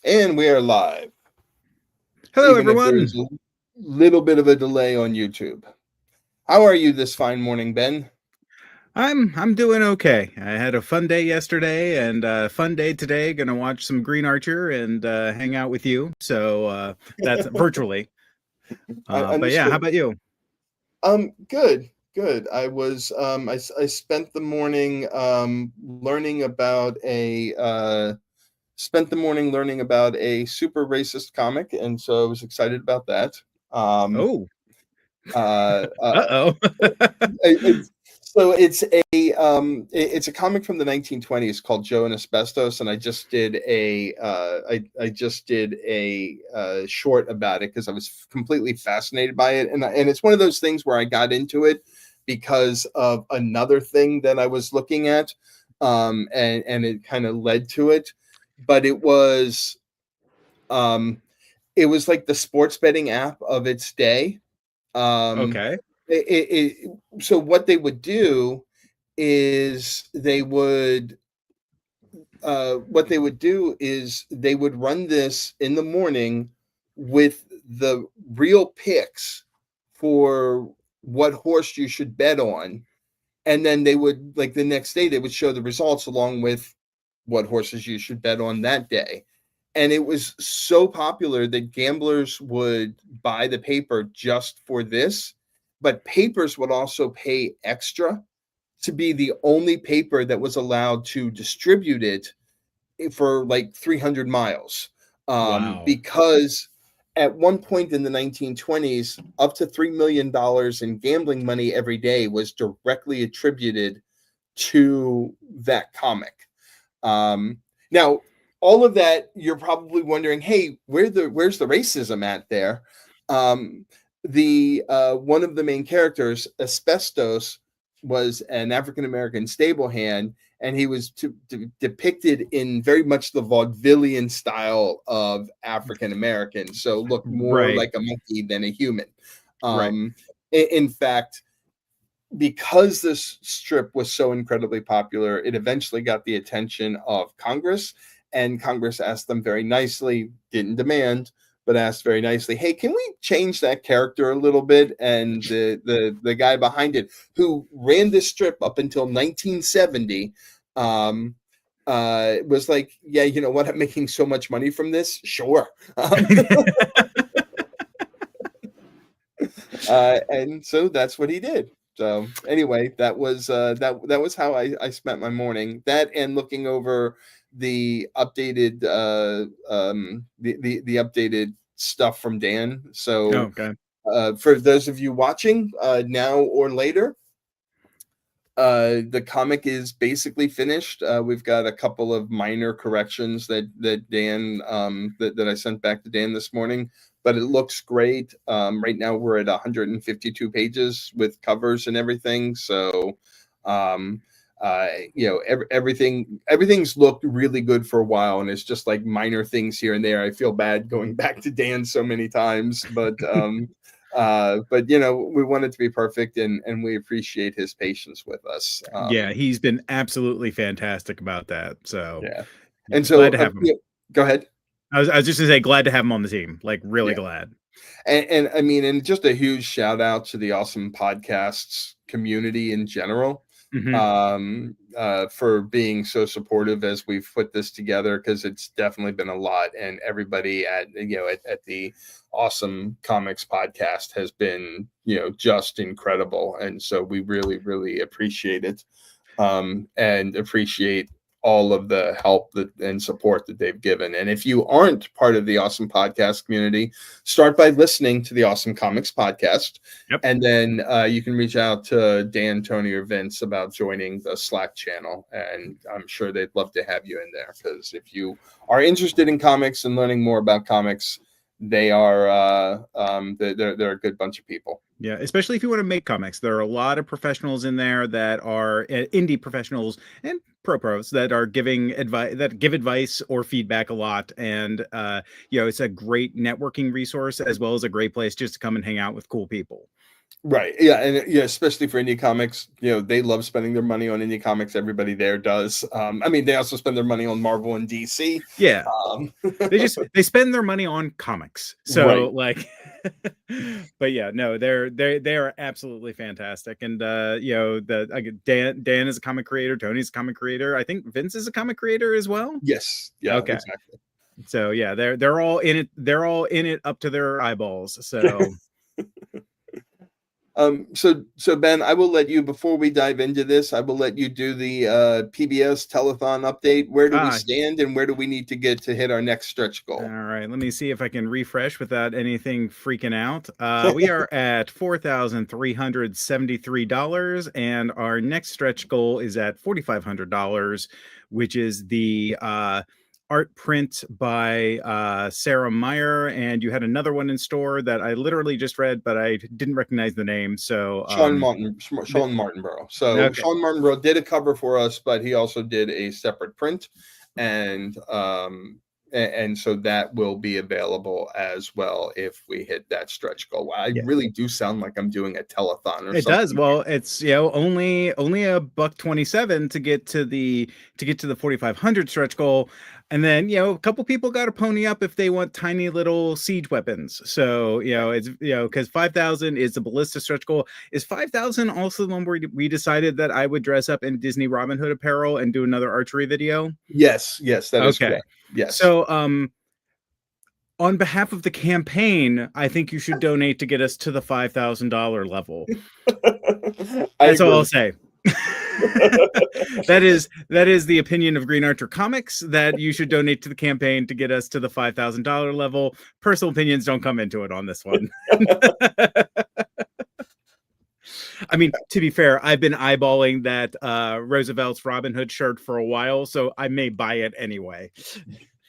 And we are live, Hello, even if there's everyone. a little bit of a delay on YouTube. How are you this fine morning, Ben? I'm doing okay. I had a fun day yesterday and a fun day today. Gonna watch some Green Archer and hang out with you. So that's virtually. I But yeah, how understood. about you? Good, good. I spent the morning learning about a super racist comic, and so I was excited about that. Um, Oh, uh, uh, uh-oh. it's it's a comic from the 1920s called Joe and Asbestos, and I just did a short about it because I was completely fascinated by it, and it's one of those things where I got into it because of another thing that I was looking at, and it kind of led to it, but um it was like the sports betting app of its day. um Okay. so what they would do is they would run this in the morning with the real picks for what horse you should bet on, and then they would, like, the next day they would show the results along with what horses you should bet on that day. And it was so popular that gamblers would buy the paper just for this, but papers would also pay extra to be the only paper that was allowed to distribute it for like 300 miles. Wow. Because at one point in the 1920s, up to $3 million in gambling money every day was directly attributed to that comic. Now, all of that, you're probably wondering, hey, where's the racism at there? Um, the One of the main characters, Asbestos, was an African American stable hand, and he was depicted in very much the vaudevillian style of African American, so looked more Right. like a monkey than a human. Right. In fact, because this strip was so incredibly popular, it eventually got the attention of Congress, and Congress asked them very nicely, didn't demand, but asked very nicely, "Hey, can we change that character a little bit?" And the guy behind it, who ran this strip up until 1970, um, was like, "Yeah, you know what? I'm making so much money from this. Sure." And so that's what he did. So anyway, that was how I spent my morning. That and looking over the updated the updated stuff from Dan. So Okay. for those of you watching now or later, the comic is basically finished. We've got a couple of minor corrections that Dan that I sent back to Dan this morning, but it looks great. Right now we're at 152 pages with covers and everything. So, um, everything's looked really good for a while, and it's just like minor things here and there. I feel bad going back to Dan so many times, but we want it to be perfect, and we appreciate his patience with us. Yeah, he's been absolutely fantastic about that. So Yeah, yeah, and so glad to have him. yeah, go ahead. I was just gonna say glad to have him on the team. Like really Yeah, glad. and I mean, and just a huge shout out to the awesome podcasts community in general, Hmm. for being so supportive as we've put this together, because it's definitely been a lot, and everybody at the awesome comics podcast has been just incredible, and so we really really appreciate it, and appreciate all of the help and support that they've given. And if you aren't part of the awesome podcast community, start by listening to the Awesome Comics podcast, Yep. and then you can reach out to Dan, Tony, or Vince about joining the Slack channel, and I'm sure they'd love to have you in there, because if you are interested in comics and learning more about comics, they are they're a good bunch of people. Yeah, especially if you want to make comics. There are a lot of professionals in there that are indie professionals and pros that are giving advice, that give advice or feedback a lot. And it's a great networking resource as well as a great place just to come and hang out with cool people. Right. Yeah, and yeah, especially for indie comics, they love spending their money on indie comics. Everybody there does. I mean, they also spend their money on Marvel and DC. Yeah. Um, They spend their money on comics. So right. like but yeah, no, they are absolutely fantastic. And Dan is a comic creator, Tony's a comic creator. I think Vince is a comic creator as well. Yes. Yeah. Okay. Exactly. So yeah, they're all in it. They're all in it up to their eyeballs. So So Ben, I will let you, before we dive into this, I will let you do the PBS telethon update. Where do we stand, and where do we need to get to hit our next stretch all goal? right, let me see if I can refresh without anything freaking out. We are at $4,373, and our next stretch goal is at $4,500, which is the art print by Sarah Meyer. And you had another one in store that I literally just read, but I didn't recognize the name. So Sean Martinborough. So okay. Sean Martinborough did a cover for us, but he also did a separate print, and so that will be available as well if we hit that stretch goal. I really do sound like I'm doing a telethon or It something. does. Well, it's only a $127 to get to the 4,500 stretch goal. And then, a couple people got to pony up if they want tiny little siege weapons. So, it's, because 5,000 is the ballista stretch goal. Is 5,000 also the one where we decided that I would dress up in Disney Robin Hood apparel and do another archery video? Yes, that is okay. correct. Yes. So, on behalf of the campaign, I think you should donate to get us to the $5,000 level. That's all I'll say. that is the opinion of Green Archer Comics, that you should donate to the campaign to get us to the $5,000 level. Personal opinions don't come into it on this one. I mean, to be fair, I've been eyeballing that Roosevelt's Robin Hood shirt for a while, so I may buy it anyway.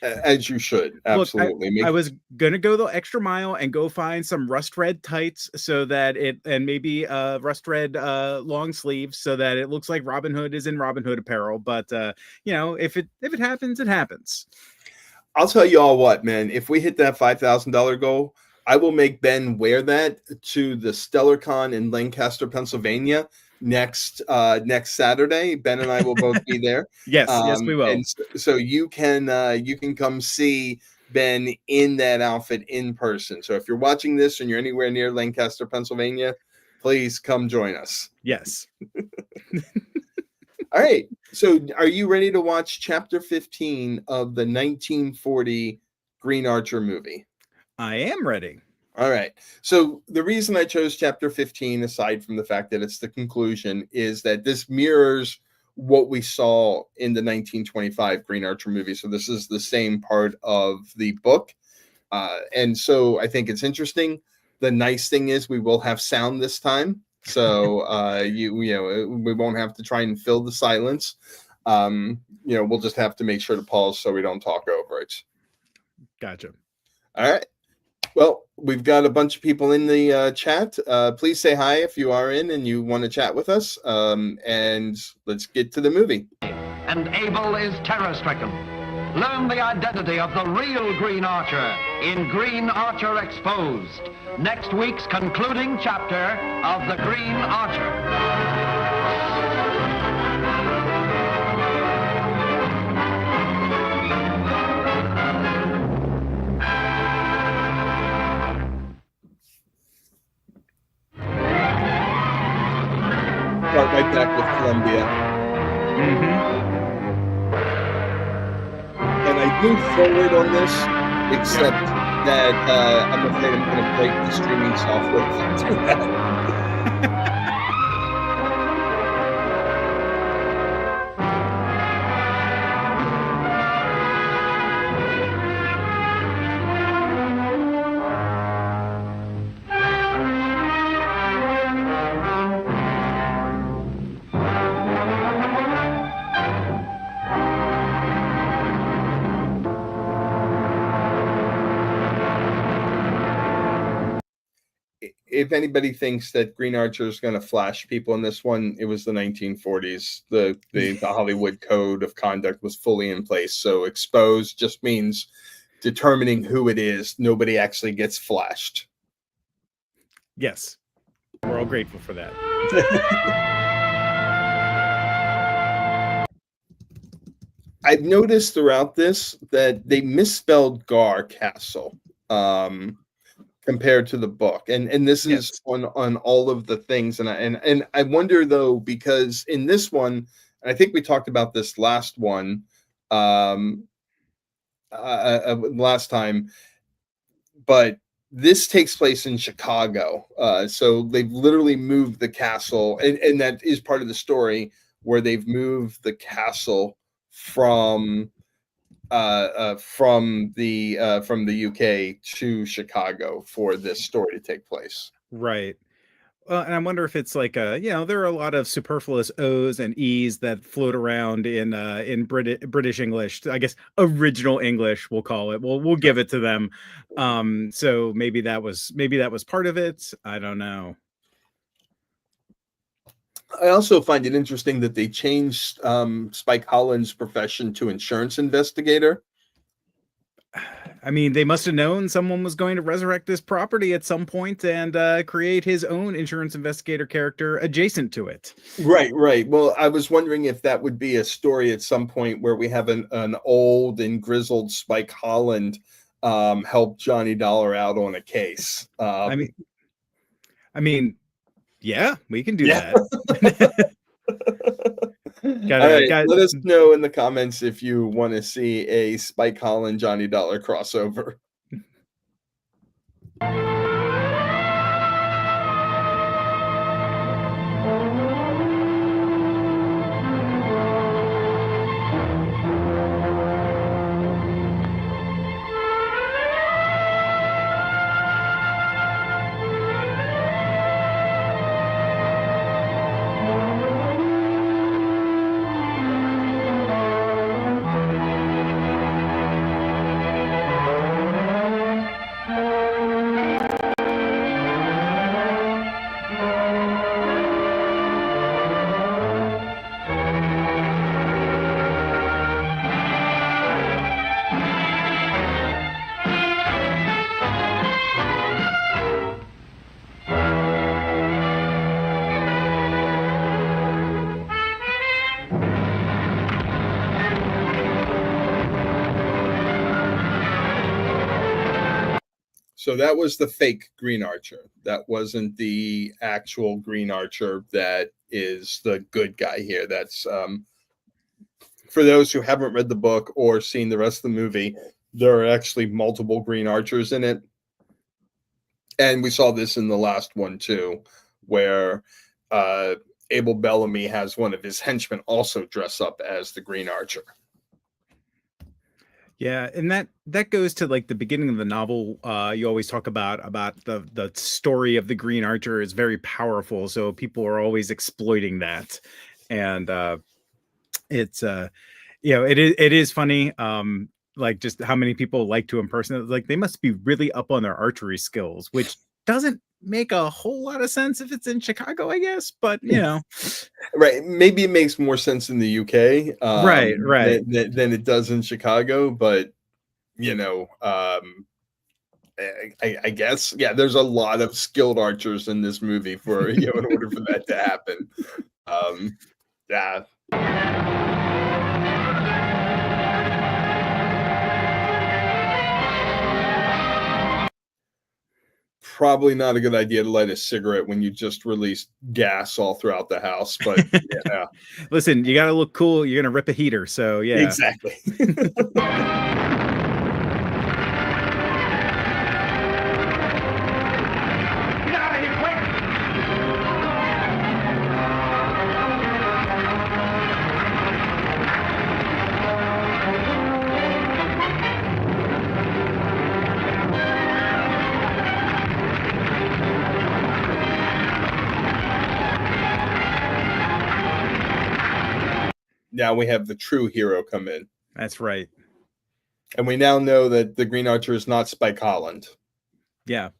As you should. Absolutely. Look, I was gonna go the extra mile and go find some rust red tights, so that and maybe rust red long sleeves, so that it looks like Robin Hood is in Robin Hood apparel. But if it happens, it happens. I'll tell you all what, man. If we hit that $5,000 goal, I will make Ben wear that to the StellarCon in Lancaster, Pennsylvania next Saturday. Ben and I will both be there. Yes, we will. And so you can come see Ben in that outfit in person. So if you're watching this and you're anywhere near Lancaster, Pennsylvania, please come join us. Yes. All right. So are you ready to watch chapter 15 of the 1940 Green Archer movie? I am ready. All right. So the reason I chose chapter 15, aside from the fact that it's the conclusion, is that this mirrors what we saw in the 1925 Green Archer movie. So this is the same part of the book. And so I think it's interesting. The nice thing is we will have sound this time. So we won't have to try and fill the silence. We'll just have to make sure to pause so we don't talk over it. Gotcha. All right. Well, we've got a bunch of people in the chat. Please say hi if you are in and you want to chat with us. And let's get to the movie. And Abel is terror-stricken. Learn the identity of the real Green Archer in Green Archer Exposed, next week's concluding chapter of The Green Archer. Start right back with Columbia. And I move forward on this, except that I'm afraid I'm going to break the streaming software if I do that. If anybody thinks that Green Archer is going to flash people in this one, it was the 1940s. The Hollywood code of conduct was fully in place. So exposed just means determining who it is. Nobody actually gets flashed. Yes. We're all grateful for that. I've noticed throughout this that they misspelled Gar Castle compared to the book, and this is on all of the things, and I wonder though, because in this one, and I think we talked about this last one, last time, but this takes place in Chicago, so they've literally moved the castle, and that is part of the story where they've moved the castle from the UK to Chicago for this story to take place. Right. Well, and I wonder if it's like there are a lot of superfluous O's and E's that float around in British English. I guess original English, we'll call it. We'll give it to them. So maybe that was part of it. I don't know. I also find it interesting that they changed Spike Holland's profession to insurance investigator. I mean, they must have known someone was going to resurrect this property at some point and create his own insurance investigator character adjacent to it. Right. Well, I was wondering if that would be a story at some point where we have an old and grizzled Spike Holland help Johnny Dollar out on a case. I mean, yeah, we can do that. All right, let us know in the comments if you want to see a Spike Holland Johnny Dollar crossover. So that was the fake Green Archer. That wasn't the actual Green Archer that is the good guy here. That's for those who haven't read the book or seen the rest of the movie, there are actually multiple Green Archers in it. And we saw this in the last one too, where Abel Bellamy has one of his henchmen also dress up as the Green Archer. Yeah, and that goes to like the beginning of the novel. You always talk about the story of the Green Archer is very powerful, so people are always exploiting that, and it's it is funny. Like just how many people like to impersonate. Like they must be really up on their archery skills, which doesn't make a whole lot of sense if it's in Chicago, I guess. But right, maybe it makes more sense in the UK, right, than it does in Chicago. But I guess there's a lot of skilled archers in this movie for in order for that to happen. Probably not a good idea to light a cigarette when you just released gas all throughout the house, but yeah. Listen, you got to look cool. You're going to rip a heater. So yeah, exactly. Now we have the true hero come in. That's right. And we now know that the Green Archer is not Spike Holland. Yeah.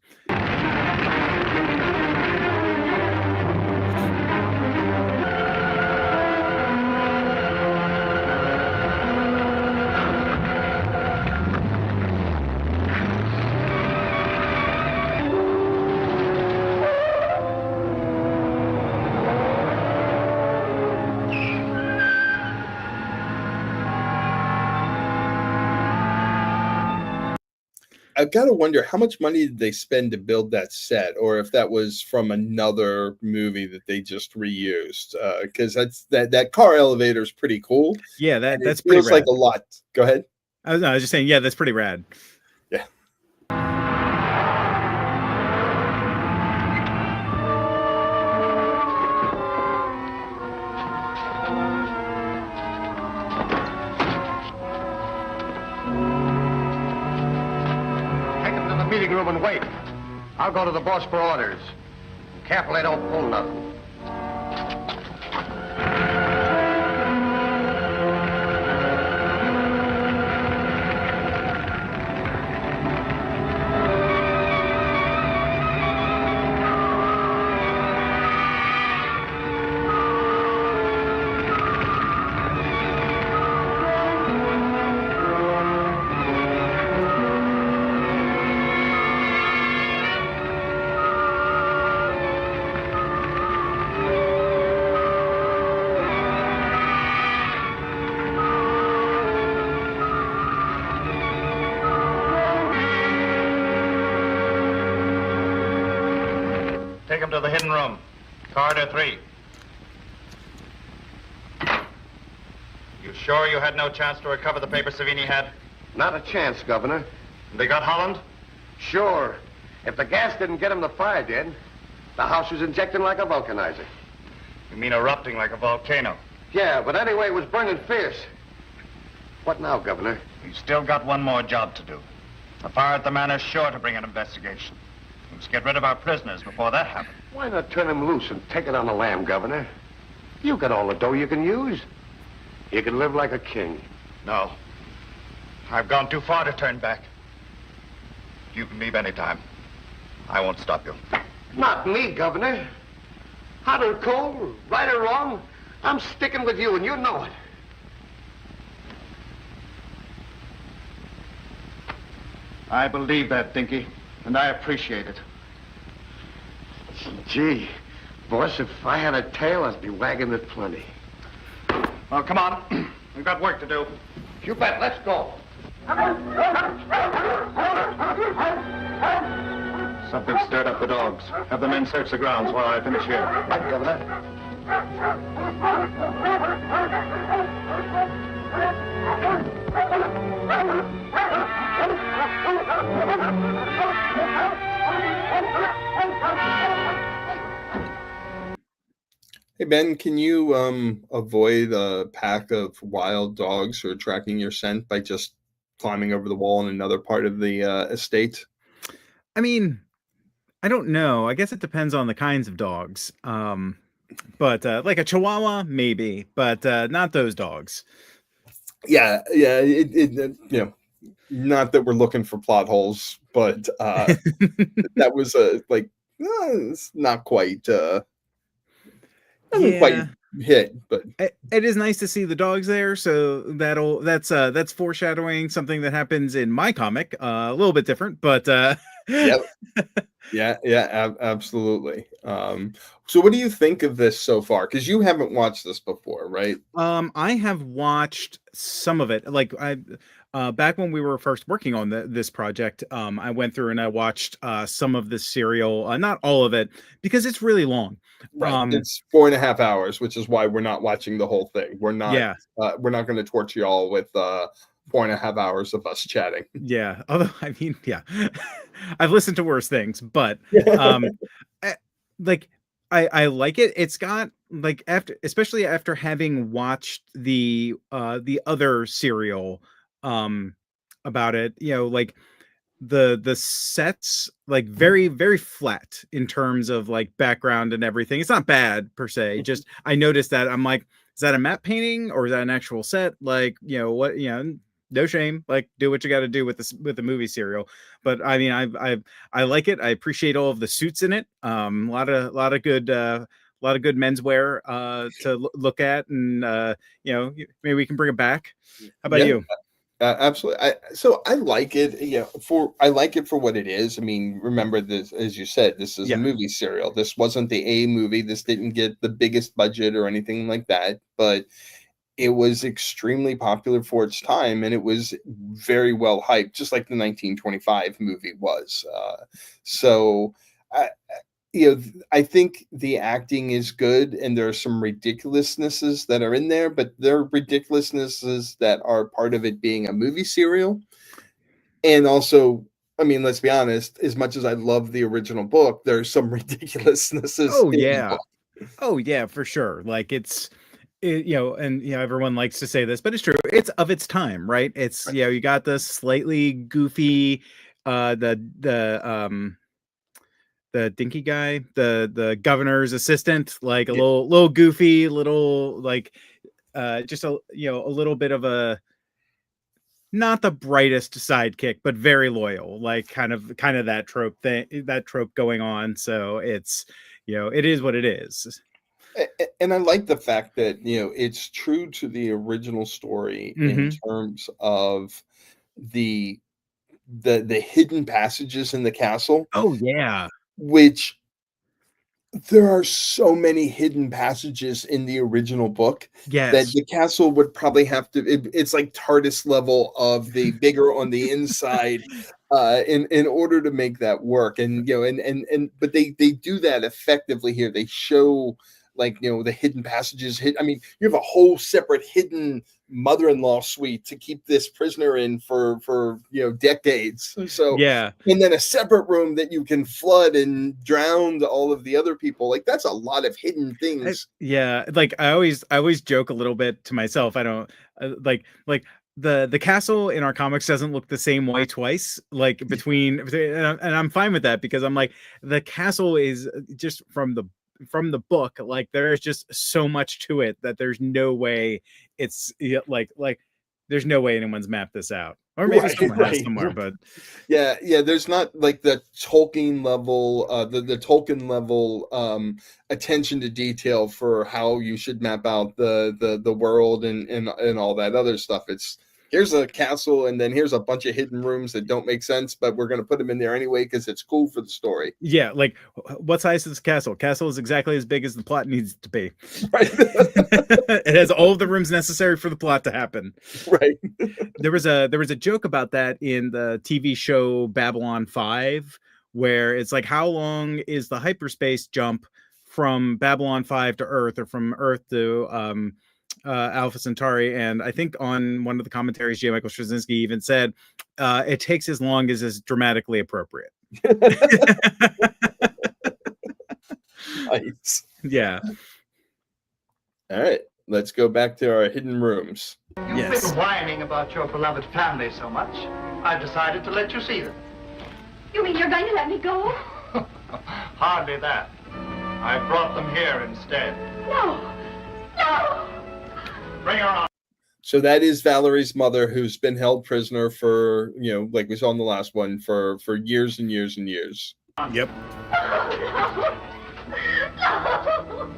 I've got to wonder how much money did they spend to build that set, or if that was from another movie that they just reused. Because that car elevator is pretty cool. Yeah, And that's it pretty feels like rad. a lot. Go ahead. I was just saying, yeah, that's pretty rad. Yeah. Take them to the meeting room and wait. I'll go to the boss for orders. Careful they don't pull nothing. Take him to the hidden room. Corridor 3. You sure you had no chance to recover the paper Savini had? Not a chance, Governor. They got Holland? Sure. If the gas didn't get him, the fire did. The house was injecting like a vulcanizer. You mean erupting like a volcano? Yeah, but anyway, it was burning fierce. What now, Governor? You still got one more job to do. The fire at the manor's sure to bring an investigation. We must get rid of our prisoners before that happens. Why not turn him loose and take it on the lam, Governor? You got all the dough you can use. You can live like a king. No. I've gone too far to turn back. You can leave any time. I won't stop you. Not me, Governor. Hot or cold, right or wrong, I'm sticking with you, and you know it. I believe that, Dinky, and I appreciate it. Gee, boss, if I had a tail, I'd be wagging it plenty. Well, come on. We've got work to do. You bet. Let's go. Something stirred up the dogs. Have the men search the grounds while I finish here. Right, Governor. Hey Ben, can you avoid a pack of wild dogs who are tracking your scent by just climbing over the wall in another part of the estate? I mean, I don't know. I guess it depends on the kinds of dogs. But like a Chihuahua, maybe, but not those dogs. Yeah, it not that we're looking for plot holes, but that was it's not quite doesn't quite hit, but it is nice to see the dogs there. So that's foreshadowing something that happens in my comic. A little bit different, but yep. Yeah, absolutely. So what do you think of this so far? Because you haven't watched this before, right? I have watched some of it. Like back when we were first working on this project, I went through and I watched some of this serial, not all of it, because it's really long. Right. It's 4.5 hours, which is why we're not watching the whole thing. We're not going to torture y'all with 4.5 hours of us chatting. Yeah. Although, I mean, yeah, I've listened to worse things, but like I like it. It's got like especially after having watched the other serial about it, like the sets like very, very flat in terms of like background and everything. It's not bad per se. Just I noticed that I'm like, is that a matte painting or is that an actual set? Like, what, no shame, like do what you got to do with the movie serial. But I mean, I like it. I appreciate all of the suits in it. A lot of good menswear to look at, and maybe we can bring it back. How about you? Absolutely. I like it. I like it for what it is. I mean, remember this, as you said, this is a movie serial. This wasn't the A movie. This didn't get the biggest budget or anything like that, but it was extremely popular for its time, and it was very well hyped, just like the 1925 movie was. So, I, I think the acting is good, and there are some ridiculousnesses that are in there, but there are ridiculousnesses that are part of it being a movie serial. And also, I mean, let's be honest, as much as I love the original book, there's some ridiculousnesses Oh in the yeah. book. Oh yeah, for sure. Like and everyone likes to say this, but it's true. It's of its time, right? It's you got this slightly goofy, the dinky guy, the governor's assistant, like a Yeah. little goofy, little like just a little bit of a not the brightest sidekick, but very loyal, like kind of that trope going on. So it's it is what it is. And I like the fact that, it's true to the original story in Hmm. terms of the the hidden passages in the castle, Oh yeah. which there are so many hidden passages in the original book that Yes. the castle would probably have to it's like TARDIS level of the bigger on the inside, in order to make that work. And but they do that effectively here. They show, like, the hidden passages. I mean, you have a whole separate hidden mother-in-law suite to keep this prisoner in for decades. So, Yeah. and then a separate room that you can flood and drown all of the other people. Like, that's a lot of hidden things. Yeah, like I always joke a little bit to myself. I don't like the castle in our comics doesn't look the same way twice. Like and I'm fine with that because I'm like the castle is just from the book. Like there's just so much to it that there's no way it's like there's no way anyone's mapped this out. Or maybe Right, someone has right. somewhere, but Yeah. There's not like the Tolkien level, the Tolkien level attention to detail for how you should map out the world and all that other stuff. It's here's a castle, and then here's a bunch of hidden rooms that don't make sense, but we're gonna put them in there anyway because it's cool for the story. yeah, like what size is the castle? Castle is exactly as big as the plot needs to be. Right. It has all of the rooms necessary for the plot to happen. Right. There was a joke about that in the TV show Babylon 5, where it's like how long is the hyperspace jump from Babylon 5 to Earth, or from Earth to Alpha Centauri? And I think on one of the commentaries, J. Michael Straczynski even said it takes as long as is dramatically appropriate. Nice. Yeah. All right, let's go back to our hidden rooms. You've Yes. been whining about your beloved family so much, I've decided to let you see them. You mean you're going to let me go? Hardly that. I brought them here instead. No. No. Bring her on. So that is Valerie's mother, who's been held prisoner for, like we saw in the last one, for years and years and years. Yep. No. No.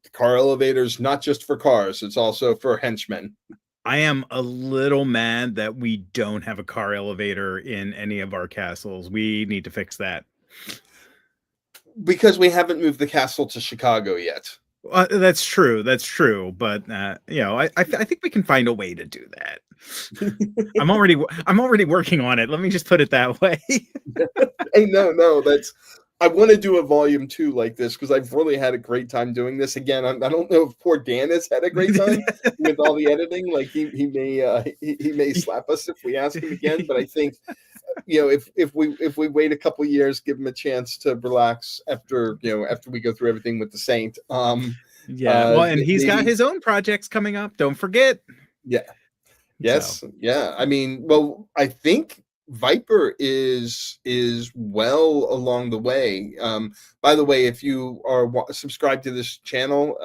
The car elevator's not just for cars, it's also for henchmen. I am a little mad that we don't have a car elevator in any of our castles. We need to fix that. Because we haven't moved the castle to Chicago yet. That's true. But I think we can find a way to do that. I'm already working on it. Let me just put it that way. Hey, no, I want to do a volume 2 like this because I've really had a great time doing this. Again, I don't know if poor Dan has had a great time with all the editing. Like he may slap us if we ask him again. But I think, if we wait a couple years, give him a chance to relax after we go through everything with the Saint. Yeah. Well, and he's got his own projects coming up. Don't forget. Yeah. Yes. So. Yeah. I mean, well, I think Viper is well along the way. By the way, if you are subscribed to this channel,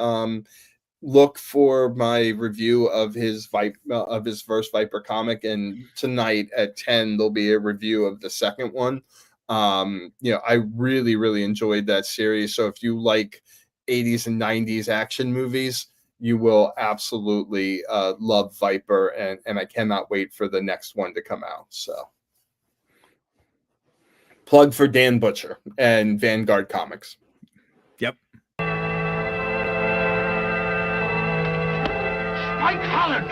look for my review of his first Viper comic, and tonight at 10 there'll be a review of the second one. I really enjoyed that series. So if you like 80s and 90s action movies, you will absolutely love Viper, and I cannot wait for the next one to come out. So Plug for Dan Butcher and Vanguard Comics. Yep. Mike Holland.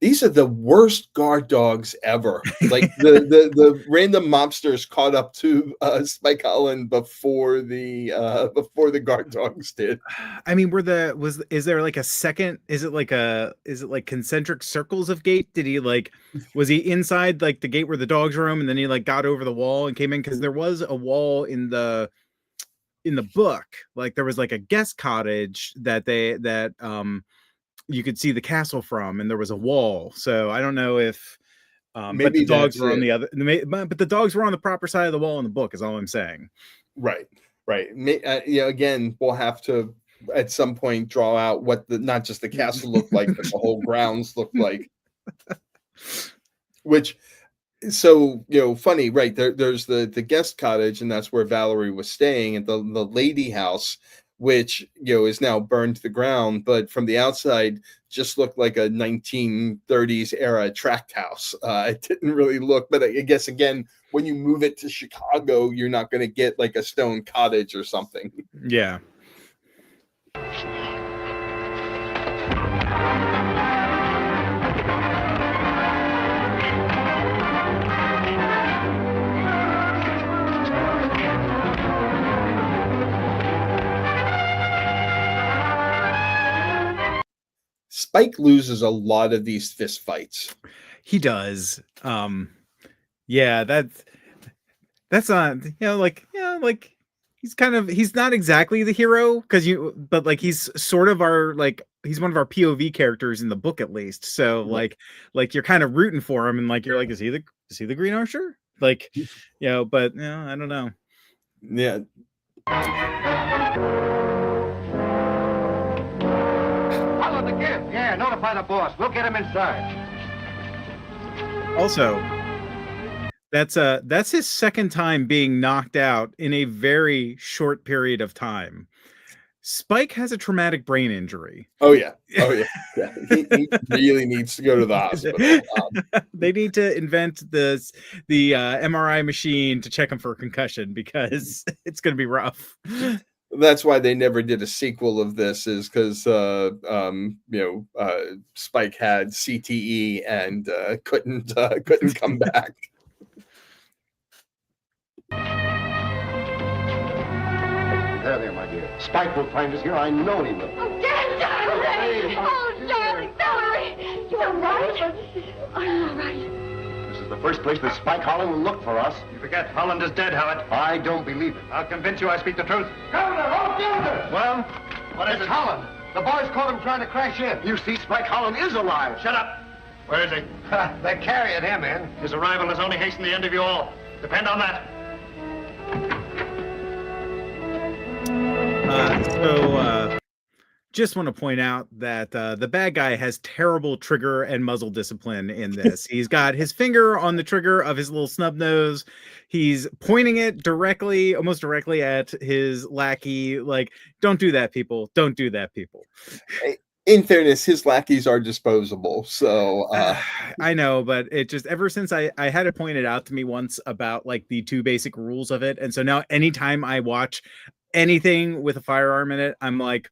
These are the worst guard dogs ever. Like the random mobsters caught up to Spike Holland before the guard dogs did. I mean, is there like a second? Is it like concentric circles of gate? Did he was he inside like the gate where the dogs roam, and then he like got over the wall and came in? Because there was a wall in the book. Like there was like a guest cottage that you could see the castle from, and there was a wall. So I don't know if but the dogs were on the other, but the dogs were on the proper side of the wall in the book is all I'm saying. Right. Again, we'll have to at some point draw out what not just the castle looked like, but the whole grounds looked like. Which, so funny, right? There's the guest cottage, and that's where Valerie was staying, at the lady house, which is now burned to the ground, but from the outside just looked like a 1930s era tract house. It didn't really look, but I guess again, when you move it to Chicago, you're not going to get like a stone cottage or something. Yeah. Spike loses a lot of these fist fights. He does. Yeah, that's not, he's not exactly the hero but like he's sort of he's one of our POV characters in the book at least. So like you're kind of rooting for him, and like you're like, is he the Green Archer? Like, but I don't know. Yeah. Follow the gift. Yeah, notify the boss. We'll get him inside. Also, that's his second time being knocked out in a very short period of time. Spike has a traumatic brain injury. Oh yeah. He really needs to go to the hospital. They need to invent the MRI machine to check him for a concussion, because it's going to be rough. That's why they never did a sequel of this, is because Spike had CTE and couldn't come back. There, my dear. Spike will find us here. I know he will. Oh, Dan, darling! Oh, darling, Valerie! You all right? I'm all right. This is the first place that Spike Holland will look for us. You forget Holland is dead, Howard. I don't believe it. I'll convince you I speak the truth. Governor, oh, Governor! Well, what is It's it? Holland. The boys caught him trying to crash in. You see, Spike Holland is alive. Shut up. Where is he? They're carrying him in. His arrival has only hastened the end of you all. Depend on that. Just want to point out that the bad guy has terrible trigger and muzzle discipline in this. He's got his finger on the trigger of his little snub nose. He's pointing it almost directly at his lackey. Like, don't do that, people. Don't do that, people. In fairness, his lackeys are disposable. So I know, but it just, ever since I had it pointed out to me once about like the two basic rules of it. And so now anytime I watch anything with a firearm in it, I'm like,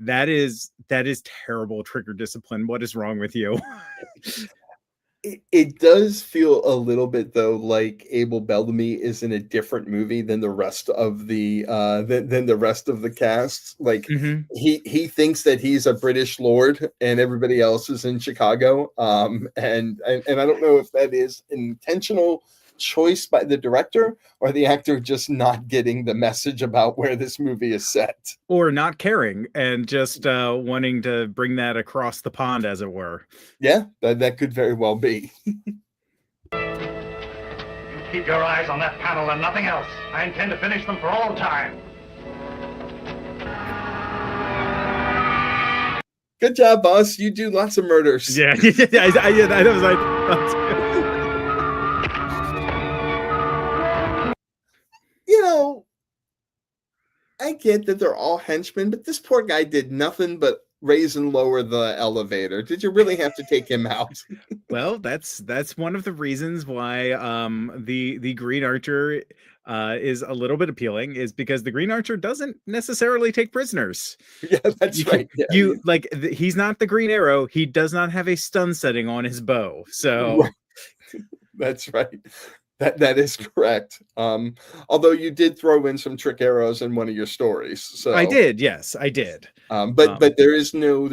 that is terrible trigger discipline. What is wrong with you? it does feel a little bit though like Abel Bellamy is in a different movie than the rest of the than the rest of the cast. Like he thinks that he's a British lord and everybody else is in Chicago. And I don't know if that is an intentional choice by the director or the actor just not getting the message about where this movie is set, or not caring and just wanting to bring that across the pond, as it were. Yeah, that could very well be. You keep your eyes on that panel and nothing else. I intend to finish them for all time. Good job, boss. You do lots of murders. Yeah, I was like, I get that they're all henchmen, but this poor guy did nothing but raise and lower the elevator. Did you really have to take him out? Well, that's one of the reasons why the Green Archer is a little bit appealing, is because the Green Archer doesn't necessarily take prisoners. Yeah, that's right. Yeah. He's not the Green Arrow. He does not have a stun setting on his bow. So Right. That's right. That is correct. Although you did throw in some trick arrows in one of your stories. So I did. Yes, I did. But there is no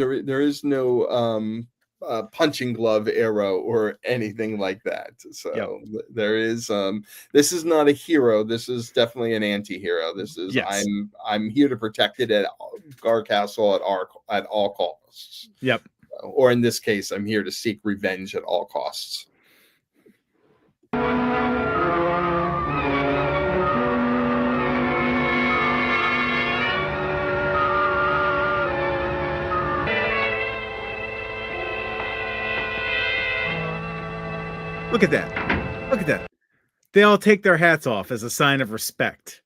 punching glove arrow or anything like that. So there is this is not a hero. This is definitely an anti-hero. This is I'm here to protect it at our castle at all costs. Yep. Or in this case, I'm here to seek revenge at all costs. Look at that. Look at that. They all take their hats off as a sign of respect.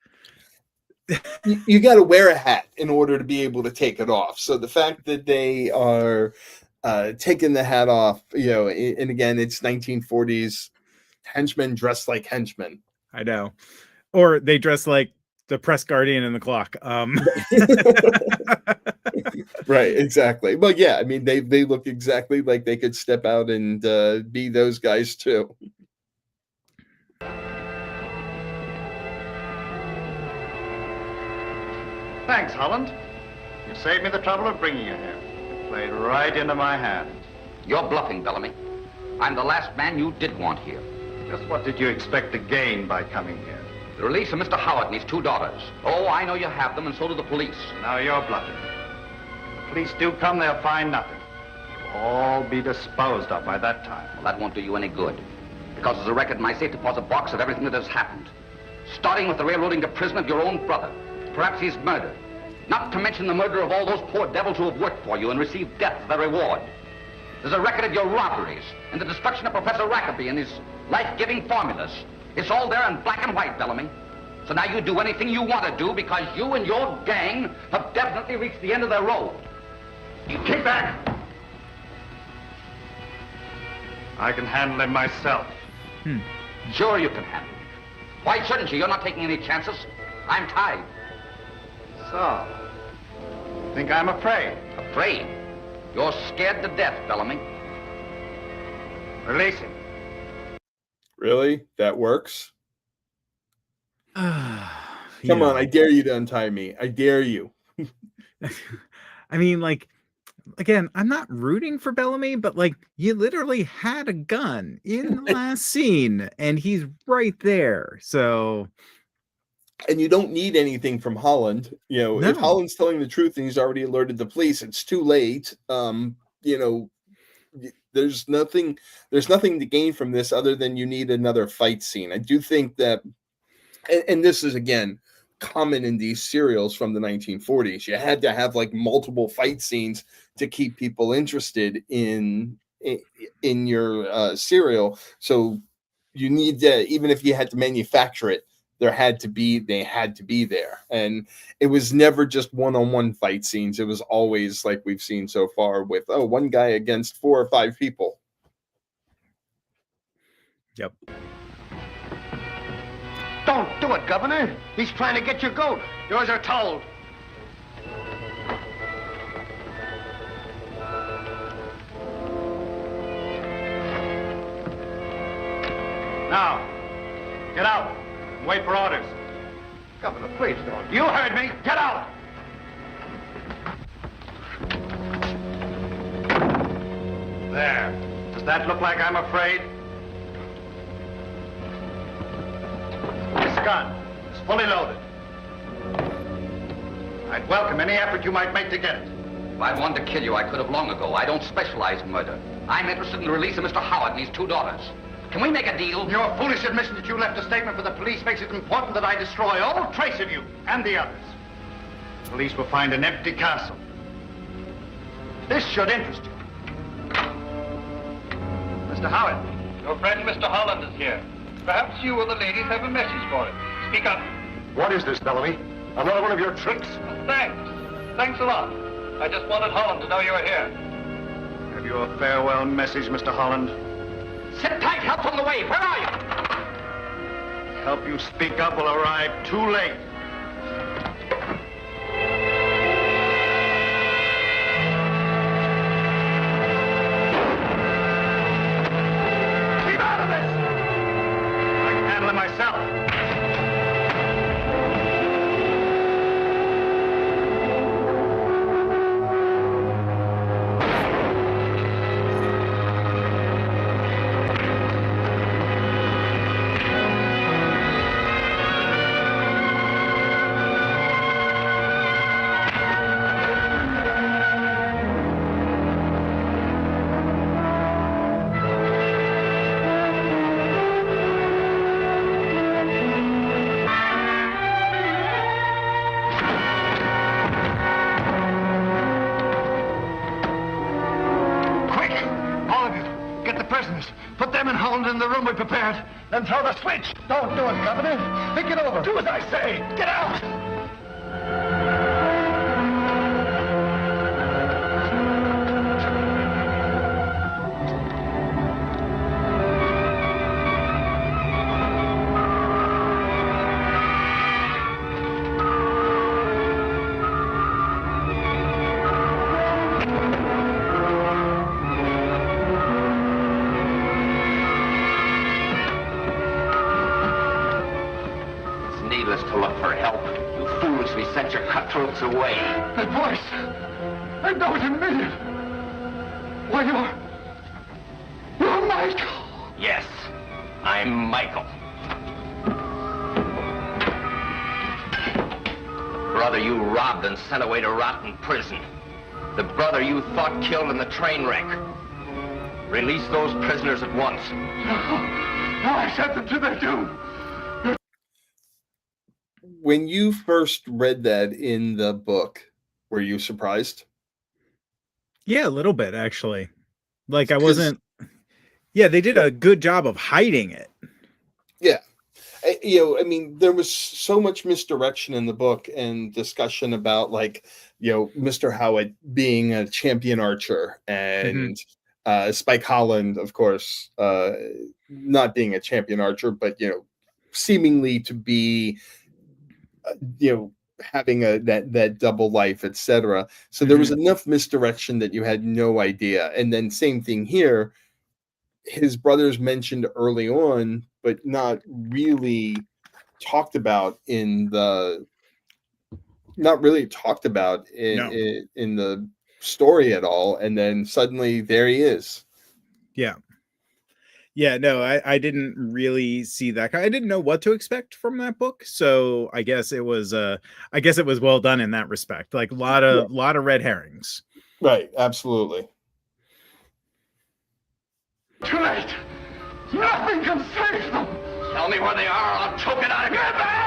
You got to wear a hat in order to be able to take it off. So the fact that they are taking the hat off, and again, it's 1940s. Henchmen dressed like henchmen. I know. Or they dress like the press guardian and the clock. Right, exactly. Well, yeah, I mean, they look exactly like they could step out and be those guys too. Thanks, Holland. You saved me the trouble of bringing you here. It played right into my hand. You're bluffing, Bellamy. I'm the last man you did want here. Just what did you expect to gain by coming here? The release of Mr. Howard and his 2 daughters. Oh, I know you have them, and so do the police. Now you're bluffing. The police do come, they'll find nothing. You'll all be disposed of by that time. Well, that won't do you any good. Because there's a record in my safe deposit box of everything that has happened. Starting with the railroading to prison of your own brother. Perhaps his murder. Not to mention the murder of all those poor devils who have worked for you and received death as their reward. There's a record of your robberies and the destruction of Professor Rackaby and his life-giving formulas. It's all there in black and white, Bellamy. So now you do anything you want to do because you and your gang have definitely reached the end of their road. You keep back! I can handle him myself. Sure you can handle it. Why shouldn't you? You're not taking any chances. I'm tied. So, you think I'm afraid? Afraid? You're scared to death, Bellamy. Release him. Really? That works? Come on, I dare you to untie me. I dare you. I mean, like, again, I'm not rooting for Bellamy, but like, you literally had a gun in the last scene, and he's right there. So, and you don't need anything from Holland. If Holland's telling the truth and he's already alerted the police, it's too late. There's nothing to gain from this other than you need another fight scene. I do think that, and this is again common in these serials from the 1940s. You had to have like multiple fight scenes to keep people interested in your serial. So you need to, even if you had to manufacture it, they had to be there. And it was never just one-on-one fight scenes. It was always like we've seen so far with, one guy against 4 or 5 people. Yep. Don't do it, Governor. He's trying to get your goat. Yours are told. Now, get out. Wait for orders. Governor, please don't. You heard me. Get out. There. Does that look like I'm afraid? This gun is fully loaded. I'd welcome any effort you might make to get it. If I wanted to kill you, I could have long ago. I don't specialize in murder. I'm interested in the release of Mr. Howard and his 2 daughters. Can we make a deal? Your foolish admission that you left a statement for the police makes it important that I destroy all trace of you and the others. The police will find an empty castle. This should interest you. Mr. Howard. Your friend Mr. Holland is here. Perhaps you or the ladies have a message for him. Speak up. What is this, Bellamy? Another one of your tricks? Well, thanks. Thanks a lot. I just wanted Holland to know you were here. Have you a farewell message, Mr. Holland? Sit tight, help's on the way. Where are you? help you speak up will arrive too late. Keep out of this! I can handle it myself. Put them and Holland in the room we prepared. Then throw the switch. Don't do it, Governor. Think it over. Do as I say. Get out. To look for help. You foolishly sent your cutthroats away. That voice! I know it in a million. Why, you're Michael. Yes, I'm Michael. Brother you robbed and sent away to rot in prison. The brother you thought killed in the train wreck. Release those prisoners at once. No, I sent them to their doom. When you first read that in the book, were you surprised? Yeah, a little bit, actually. Like, I wasn't... Yeah, they did a good job of hiding it. Yeah. I mean, there was so much misdirection in the book and discussion about, like, Mr. Howitt being a champion archer and Spike Holland, of course, not being a champion archer, but, seemingly to be... having that double life, etc. So there was enough misdirection that you had no idea. And then same thing here, his brothers mentioned early on, but not really talked about in the story at all. And then suddenly there he is. Yeah, no, I didn't really see that. I didn't know what to expect from that book, so I guess it was well done in that respect. Like a lot of red herrings. Right, absolutely. Too late. Nothing can save them. Tell me where they are, or I'll choke it out of you. Get back!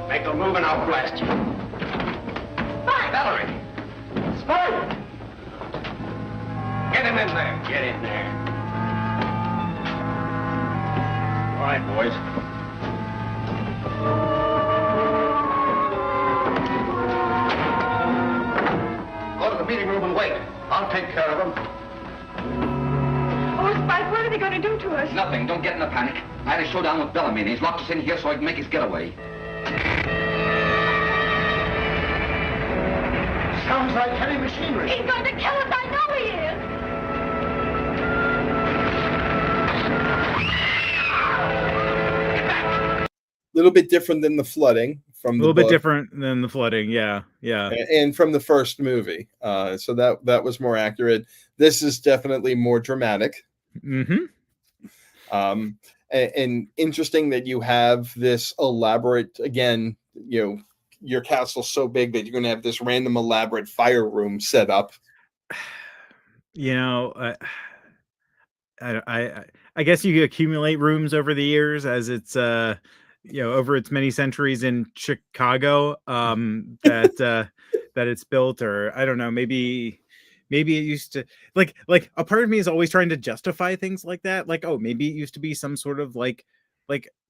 Make a move and I'll blast you. Spike! Valerie! Spike! Get him in there. Get in there. All right, boys. Go to the meeting room and wait. I'll take care of them. Oh, Spike, what are they going to do to us? Nothing. Don't get in a panic. I had a showdown with Bellamy, and he's locked us in here so he can make his getaway. Sounds like heavy machinery. He's going to kill us. I know he is. A little bit different than the flooding from the a little bit book. different than the flooding. Yeah. And from the first movie. So that was more accurate. This is definitely more dramatic. And interesting that you have this elaborate, again, your castle's so big that you're going to have this random elaborate fire room set up. I guess you accumulate rooms over the years as it's over its many centuries in Chicago that it's built, or I don't know, maybe it used to like a part of me is always trying to justify things like that, like, oh, maybe it used to be some sort of like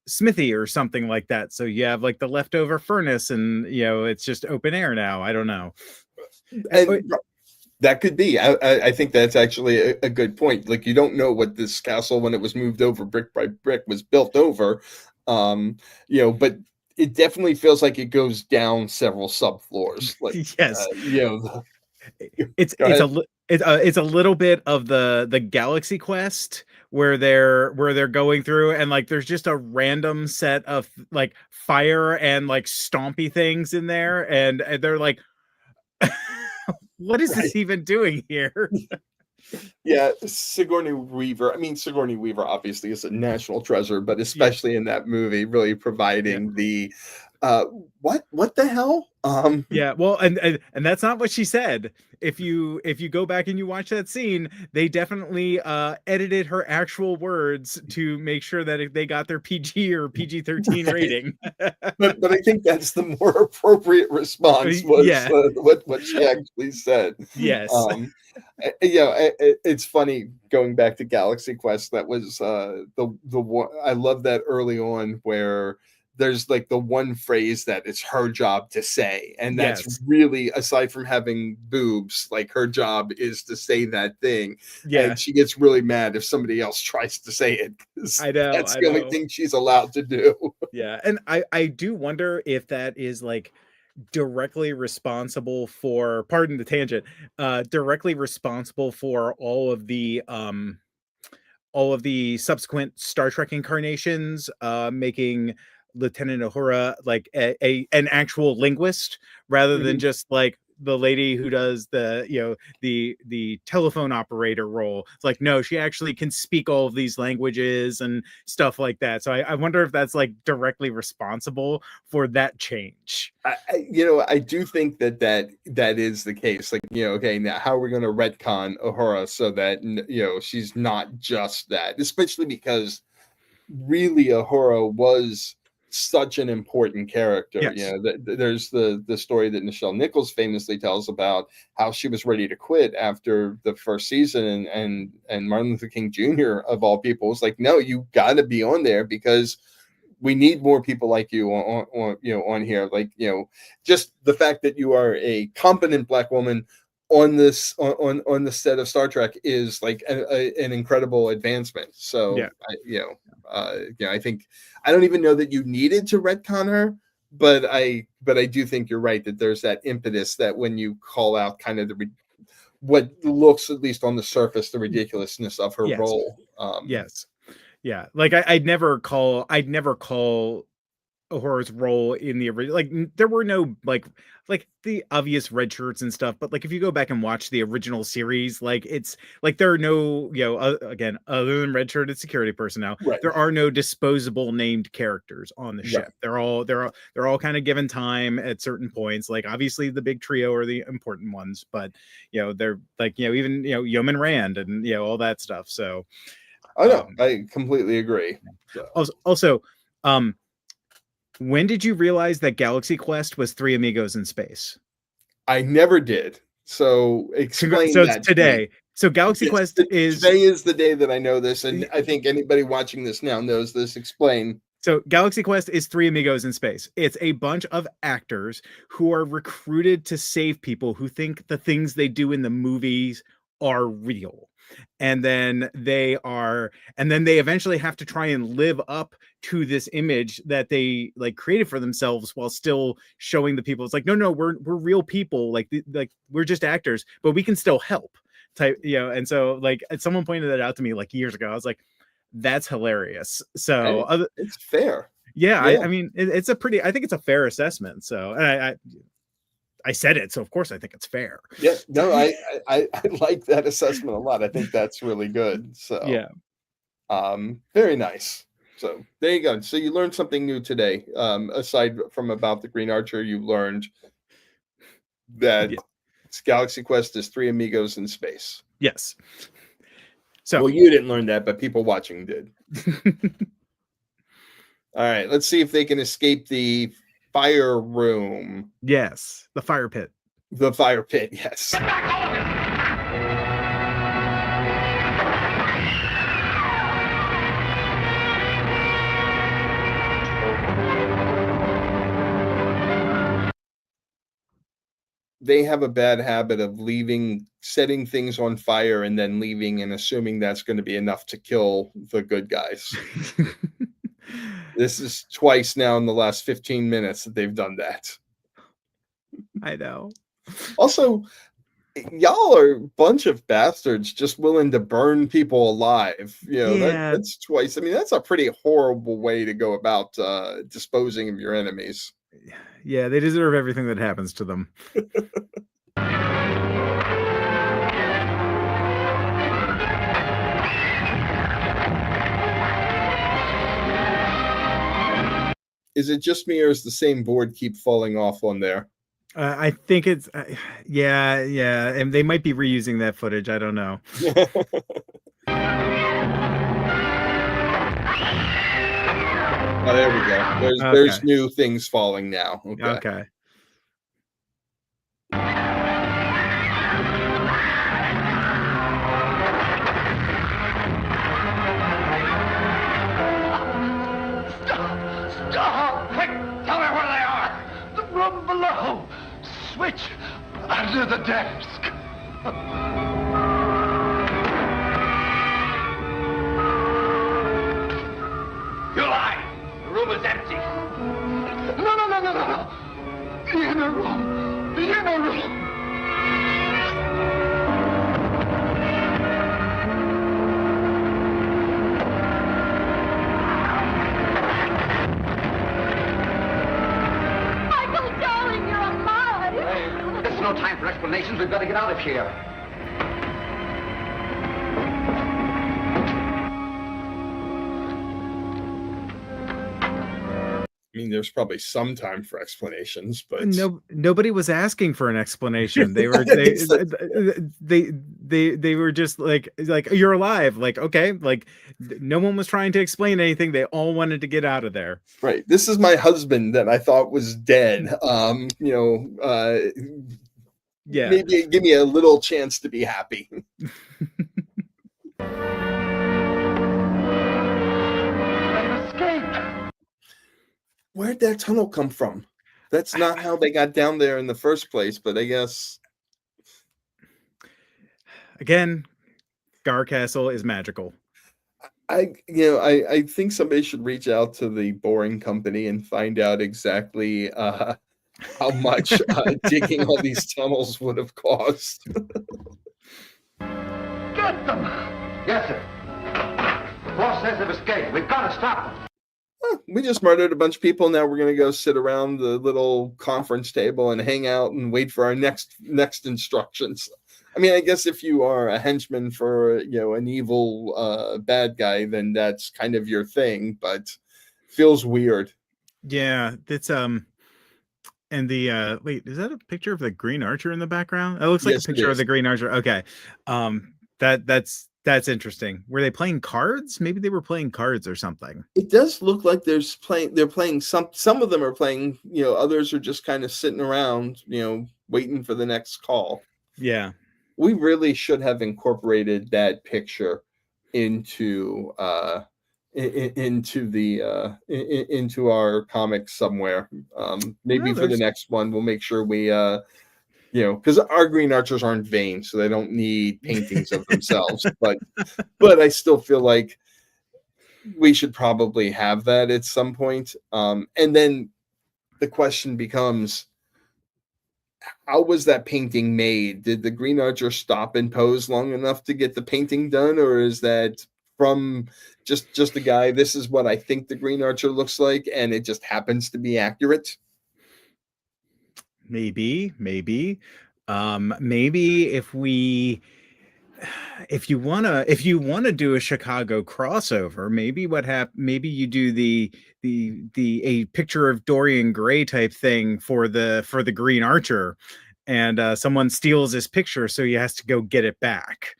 smithy or something like that. So you have like the leftover furnace, and it's just open air now. I don't know. And that could be. I think that's actually a good point. Like, you don't know what this castle, when it was moved over brick by brick, was built over. But it definitely feels like it goes down several subfloors. Like, yes, it's Go it's ahead. it's a little bit of the Galaxy Quest where they're going through, and like there's just a random set of like fire and like stompy things in there, and they're like, what is this even doing here? Yeah, Sigourney Weaver. I mean, Sigourney Weaver obviously is a national treasure, but especially in that movie, really providing the what the hell? Yeah, well, and that's not what she said. If you go back and you watch that scene, they definitely edited her actual words to make sure that they got their PG or PG-13 rating. but I think that's the more appropriate response was what she actually said. Yes. It's funny going back to Galaxy Quest. That was the one I love, that early on where there's like the one phrase that it's her job to say, and that's really, aside from having boobs, like her job is to say that thing. And she gets really mad if somebody else tries to say it. I know that's the only thing she's allowed to do. Yeah, and I do wonder if that is like directly responsible for, pardon the tangent, directly responsible for all of the subsequent Star Trek incarnations, making Lieutenant Uhura like an actual linguist rather than just like the lady who does the the telephone operator role. It's like, no, she actually can speak all of these languages and stuff like that. So I wonder if that's like directly responsible for that change. I do think that is the case. Like, okay, now how are we going to retcon Uhura so that she's not just that, especially because really Uhura was such an important character. There's the story that Nichelle Nichols famously tells about how she was ready to quit after the first season, and Martin Luther King Jr. of all people was like, no, you got to be on there because we need more people like you on here. Like, just the fact that you are a competent Black woman on this on the set of Star Trek is like an incredible advancement. So I think, I don't even know that you needed to retcon her, but I do think you're right that there's that impetus that when you call out kind of what looks, at least on the surface, the ridiculousness of her role. Like I'd never call Uhura's role in the original, like there were no like the obvious red shirts and stuff, but like if you go back and watch the original series, like it's like there are no again, other than red shirted security personnel, there are no disposable named characters on the ship. They're all kind of given time at certain points. Like obviously the big trio are the important ones, but they're like even Yeoman Rand and all that stuff. So I completely agree. Also, when did you realize that Galaxy Quest was Three Amigos in Space? I never did. So explain that. It's today. So Galaxy Quest today is the day that I know this, and I think anybody watching this now knows this. Explain. So Galaxy Quest is Three Amigos in Space. It's a bunch of actors who are recruited to save people who think the things they do in the movies are real. And then they eventually have to try and live up to this image that they like created for themselves while still showing the people it's like, no, we're real people, like we're just actors, but we can still help type. And so like someone pointed that out to me like years ago. I was like, that's hilarious. So it's fair. I mean it's I think it's a fair assessment. So I said it, so of course I think it's fair. Yeah, no, I like that assessment a lot. I think that's really good. So very nice. So there you go. So you learned something new today. Aside from about the Green Archer, you learned that Galaxy Quest is Three Amigos in Space. Yes. So well, you didn't learn that, but people watching did. All right, let's see if they can escape the fire room. Yes, the fire pit. The fire pit, yes. they have a bad habit of setting things on fire and then leaving and assuming that's going to be enough to kill the good guys. This is twice now in the last 15 minutes that they've done that. I know. Also, y'all are a bunch of bastards just willing to burn people alive. That's twice. I mean, that's a pretty horrible way to go about disposing of your enemies. Yeah, they deserve everything that happens to them. Is it just me, or is the same board keep falling off on there? I think it's yeah, and they might be reusing that footage. I don't know. Oh, there we go. There's new things falling now. Okay. Stop! Quick! Tell me where they are! The room below! Switch under the desk! You lie! The room is empty! No! The inner room! The inner room! No time for explanations. We've got to get out of here. I mean, there's probably some time for explanations, but nobody was asking for an explanation. They were they were just like you're alive. Like, okay, like no one was trying to explain anything. They all wanted to get out of there. Right. This is my husband that I thought was dead. Yeah. Maybe give me a little chance to be happy. Escape! Where'd that tunnel come from? That's not how they got down there in the first place, but I guess. Again, Gar Castle is magical. I think somebody should reach out to the Boring Company and find out exactly how much digging all these tunnels would have cost. Get them! Yes, sir. The boss says they've escaped. We've got to stop them. We just murdered a bunch of people. Now we're going to go sit around the little conference table and hang out and wait for our next instructions. I mean, I guess if you are a henchman for, an evil bad guy, then that's kind of your thing, but feels weird. Yeah, it's and the wait, is that a picture of the Green Archer in the background? It looks like a picture of the Green Archer. Okay. That's interesting. Were they playing cards? Maybe they were playing cards or something. It does look like they're playing some of them are playing, others are just kind of sitting around, waiting for the next call. Yeah. We really should have incorporated that picture into into our comics somewhere. Maybe for the next one, we'll make sure we because our Green Archers aren't vain, so they don't need paintings of themselves. But I still feel like we should probably have that at some point. And then the question becomes, how was that painting made? Did the Green Archer stop and pose long enough to get the painting done, or is that from just a guy? This is what I think the Green Archer looks like, and it just happens to be accurate. Maybe maybe if you want to do a Chicago crossover, maybe you do a picture of Dorian Gray type thing for the Green Archer, and someone steals his picture, so he has to go get it back.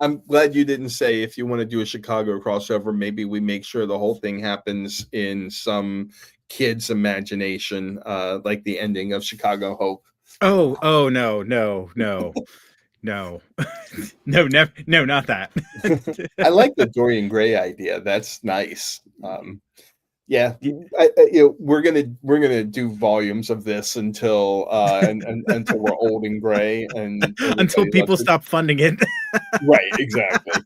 I'm glad you didn't say if you want to do a Chicago crossover, maybe we make sure the whole thing happens in some kid's imagination, like the ending of Chicago Hope. Oh no no no no not that. I like the Dorian Gray idea. That's nice. Yeah, we're gonna do volumes of this until until we're old and gray and Until everybody people lets it. stop funding it. Right, exactly.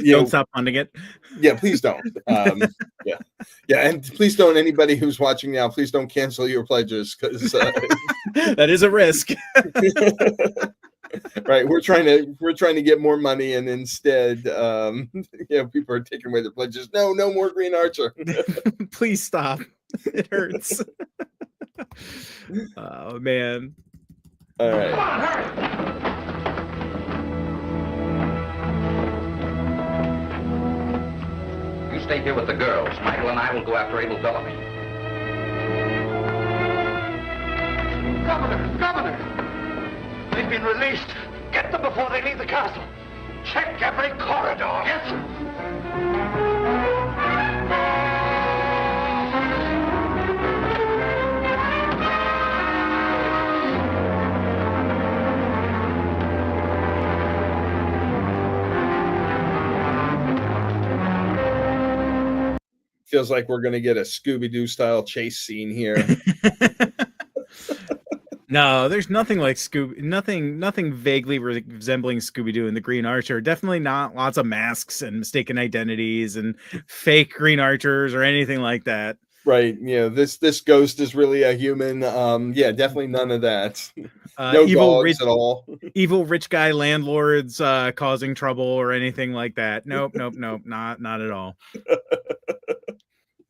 Don't stop funding it. Yeah, please don't. Yeah, and please don't. Anybody who's watching now, please don't cancel your pledges because that is a risk. Right, we're trying to get more money, and instead, people are taking away their pledges. No more Green Archer. Please stop. It hurts. Oh man. All right. Come on, hurry! You stay here with the girls. Michael and I will go after Abel Bellamy. Governor! They've been released. Get them before they leave the castle. Check every corridor. Yes, sir. Feels like we're gonna get a Scooby-Doo style chase scene here. No, there's nothing like nothing vaguely resembling Scooby-Doo and the Green Archer. Definitely not lots of masks and mistaken identities and fake Green Archers or anything like that. Right. This ghost is really a human. Definitely none of that. No Evil dogs at all. Evil rich guy landlords causing trouble or anything like that. Nope, not at all.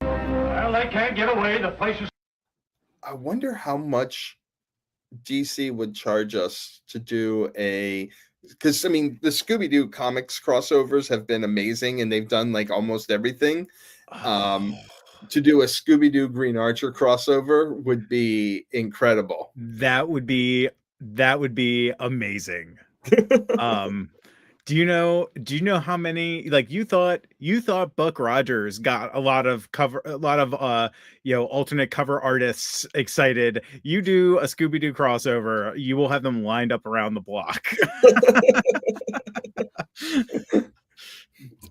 Well, they can't get away. The place is... I wonder how much DC would charge us to do because I mean the Scooby-Doo comics crossovers have been amazing and they've done like almost everything. To do a Scooby-Doo Green Archer crossover would be incredible. That would be amazing. Do you know how many, like, you thought Buck Rogers got a lot of alternate cover artists excited. You do a Scooby-Doo crossover, you will have them lined up around the block.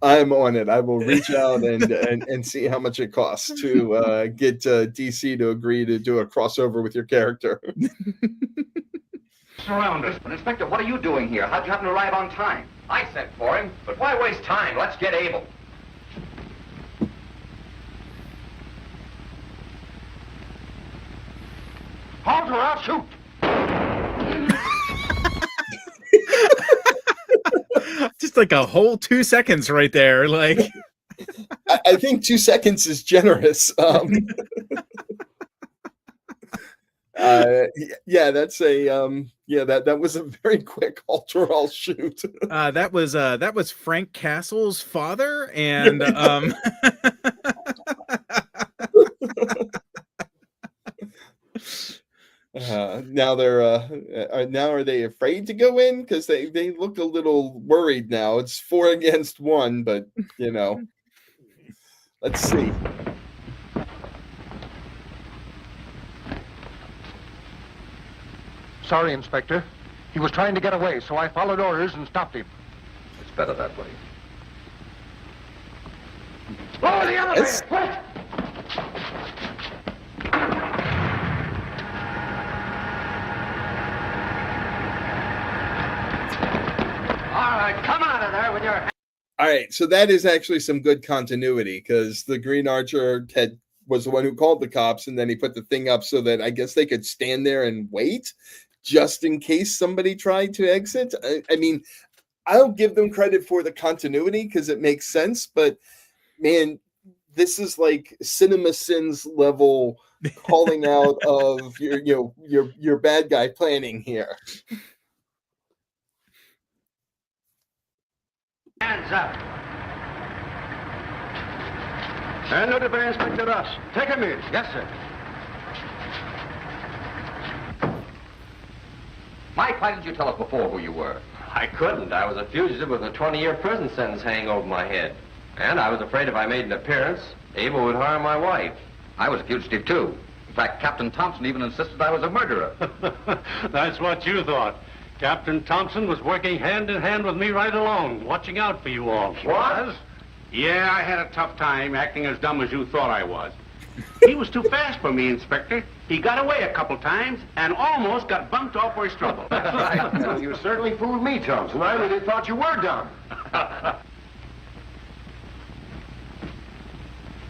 I'm on it. I will reach out and see how much it costs to get DC to agree to do a crossover with your character. Surrounded. But Inspector, what are you doing here? How'd you happen to arrive on time? I sent for him, but why waste time? Let's get Abel. Halt or I'll shoot. Just like a whole 2 seconds right there. Like, I think 2 seconds is generous. That's that was a very quick alt shoot. That was Frank Castle's father, and now are they afraid to go in because they look a little worried now. It's 4 against 1, but let's see. Sorry, Inspector. He was trying to get away, so I followed orders and stopped him. It's better that way. Lower the elevator, quick! All right, come out of there with your... All right, so that is actually some good continuity because the Green Archer was the one who called the cops, and then he put the thing up so that I guess they could stand there and wait just in case somebody tried to exit. I mean, I'll give them credit for the continuity because it makes sense, but man, this is like Cinema Sins level calling out of your bad guy planning here. Hands up. And notify Inspector Ross. Take him in. Yes, sir. Mike, why didn't you tell us before who you were? I couldn't. I was a fugitive with a 20-year prison sentence hanging over my head. And I was afraid if I made an appearance, Abel would harm my wife. I was a fugitive, too. In fact, Captain Thompson even insisted I was a murderer. That's what you thought. Captain Thompson was working hand in hand with me right along, watching out for you all. Was? Yeah, I had a tough time acting as dumb as you thought I was. He was too fast for me, Inspector. He got away a couple times and almost got bumped off where he struggled. Well, you certainly fooled me, Thompson. I really thought you were dumb.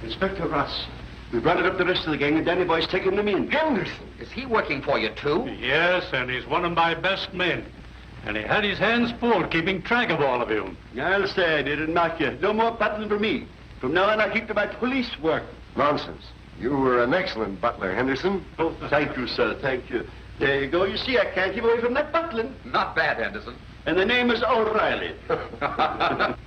Inspector Ross, we've rounded up the rest of the gang and Danny Boy's taking them in. Henderson, is he working for you, too? Yes, and he's one of my best men. And he had his hands full keeping track of all of you. I'll say I didn't knock you. No more battling for me. From now on, I keep to my police work. Nonsense. You were an excellent butler, Henderson. Oh, thank you, sir. Thank you. There you go. You see, I can't keep away from that butling. Not bad, Henderson. And the name is O'Reilly.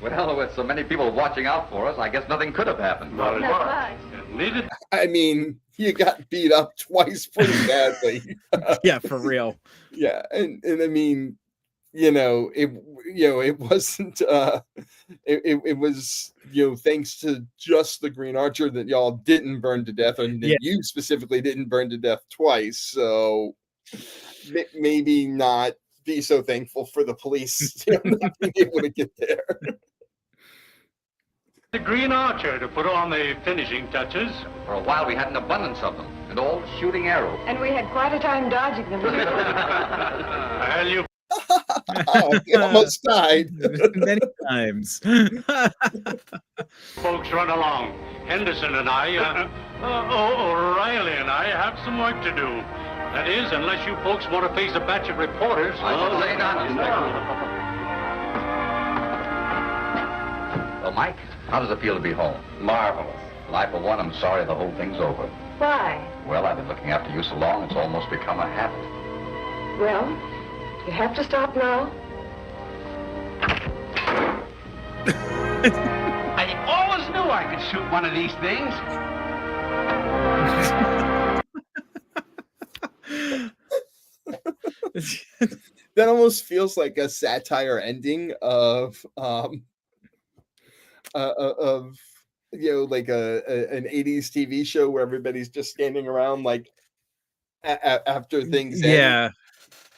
Well, with so many people watching out for us, I guess nothing could have happened. Not much. Needed. I mean, you got beat up twice pretty badly. Yeah, for real. Yeah, and I mean, it wasn't it was thanks to just the Green Archer that y'all didn't burn to death, and that you specifically didn't burn to death twice. So maybe not be so thankful for the police not being able to get there. The Green Archer to put on the finishing touches. For a while, we had an abundance of them, and all shooting arrows. And we had quite a time dodging them. Well, you Oh, he almost died. Many times. folks run along. Henderson and I, O'Reilly and I have some work to do. That is, unless you folks want to face a batch of reporters. Lay down, Inspector. Well, Mike, how does it feel to be home? Marvelous. Well, I, for one, am sorry the whole thing's over. Why? Well, I've been looking after you so long, it's almost become a habit. Well, you have to stop now. I always knew I could shoot one of these things. That almost feels like a satire ending of like an 80s TV show where everybody's just standing around like after things end. Yeah.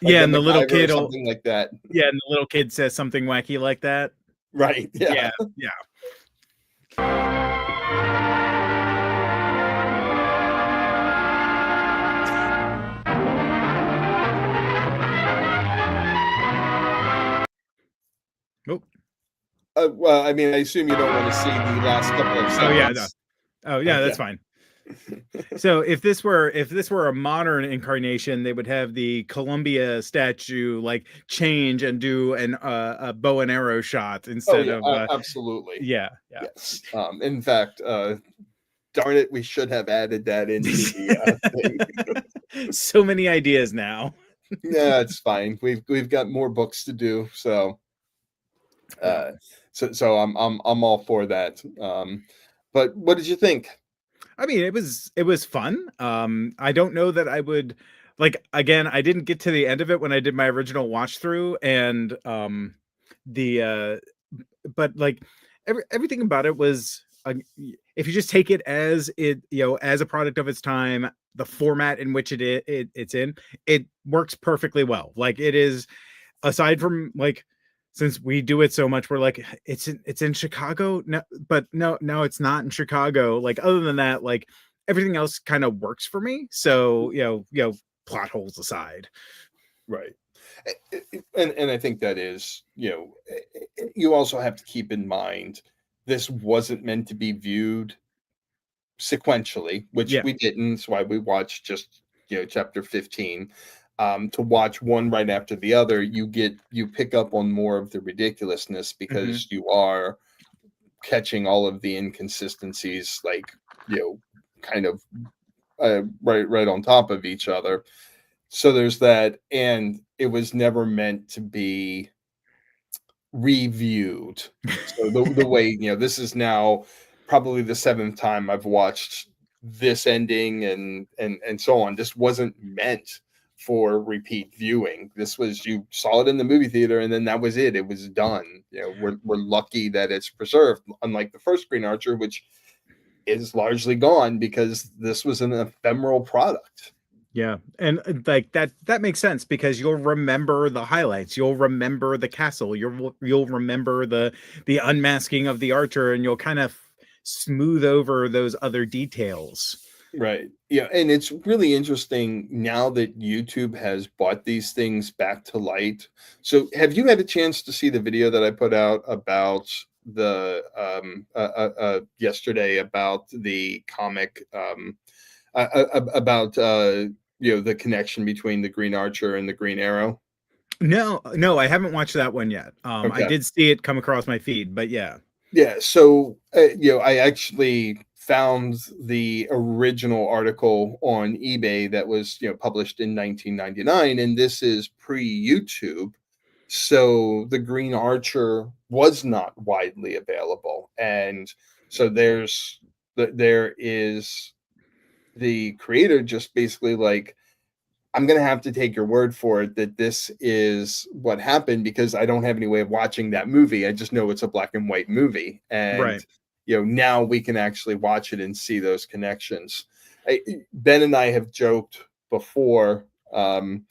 Like Yeah, and the little kid or something like that. Yeah, and the little kid says something wacky like that. Right. Yeah. Yeah. Nope. Well, I mean, I assume you don't want to see the last couple of seconds. Oh yeah, no. Oh yeah, that's fine. So if this were a modern incarnation, they would have the Columbia statue like change and do a bow and arrow shot instead of absolutely. Yeah. Yes. In fact, darn it, we should have added that into the thing. So many ideas now. Yeah, it's fine. We've got more books to do, so so I'm all for that. But what did you think? I mean, it was fun. I don't know that I would again, I didn't get to the end of it when I did my original watch through, and but like everything about it was if you just take it as as a product of its time, the format in which it's in, it works perfectly well. Like it is, aside from since we do it so much, we're like, it's in Chicago. No, but no, it's not in Chicago. Like, other than that, everything else kind of works for me. So, plot holes aside. Right. And I think that is, you also have to keep in mind, this wasn't meant to be viewed sequentially, which we didn't. That's why we watched just, chapter 15. To watch one right after the other, you pick up on more of the ridiculousness because you are catching all of the inconsistencies, kind of right on top of each other. So there's that, and it was never meant to be reviewed. So the way, this is now probably the 7th time I've watched this ending and so on. This wasn't meant for repeat viewing. This was, you saw it in the movie theater and then that was it. It was done. We're lucky that it's preserved, unlike the first Green Archer, which is largely gone because this was an ephemeral product. Yeah, and like that makes sense because you'll remember the highlights. You'll remember the castle. You'll remember the unmasking of the archer, and you'll kind of smooth over those other details. Right. Yeah, and it's really interesting now that YouTube has brought these things back to light. So, have you had a chance to see the video that I put out about the yesterday about the comic about the connection between the Green Archer and the Green Arrow? No, I haven't watched that one yet. I Okay. did see it come across my feed, but yeah. Yeah, so I actually found the original article on eBay that was published in 1999, and this is pre-YouTube. So the Green Archer was not widely available, and so there is the creator just basically like, I'm gonna have to take your word for it that this is what happened because I don't have any way of watching that movie. I just know it's a black and white movie, and Right. now we can actually watch it and see those connections. Ben and I have joked before, and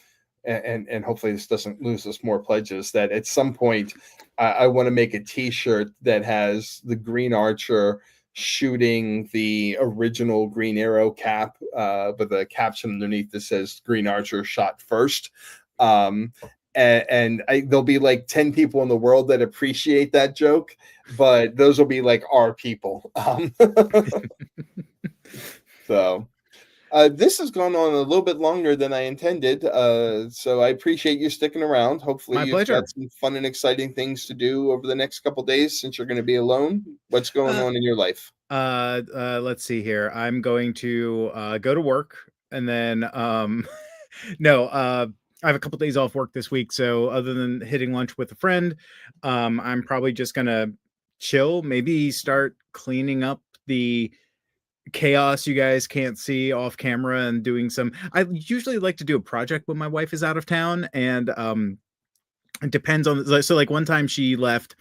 hopefully this doesn't lose us more pledges. That at some point, I want to make a T-shirt that has the Green Archer shooting the original Green Arrow cap with a caption underneath that says Green Archer shot first. There'll be like 10 people in the world that appreciate that joke, but those will be like our people. So this has gone on a little bit longer than I intended. So I appreciate you sticking around. Hopefully My you've pleasure. got some fun and exciting things to do over the next couple days since you're going to be alone. What's going on in your life? Let's see here. I'm going to go to work and then no, I have a couple days off work this week, so other than hitting lunch with a friend, I'm probably just gonna chill, maybe start cleaning up the chaos you guys can't see off camera and doing some I usually like to do a project when my wife is out of town and it depends on so like one time she left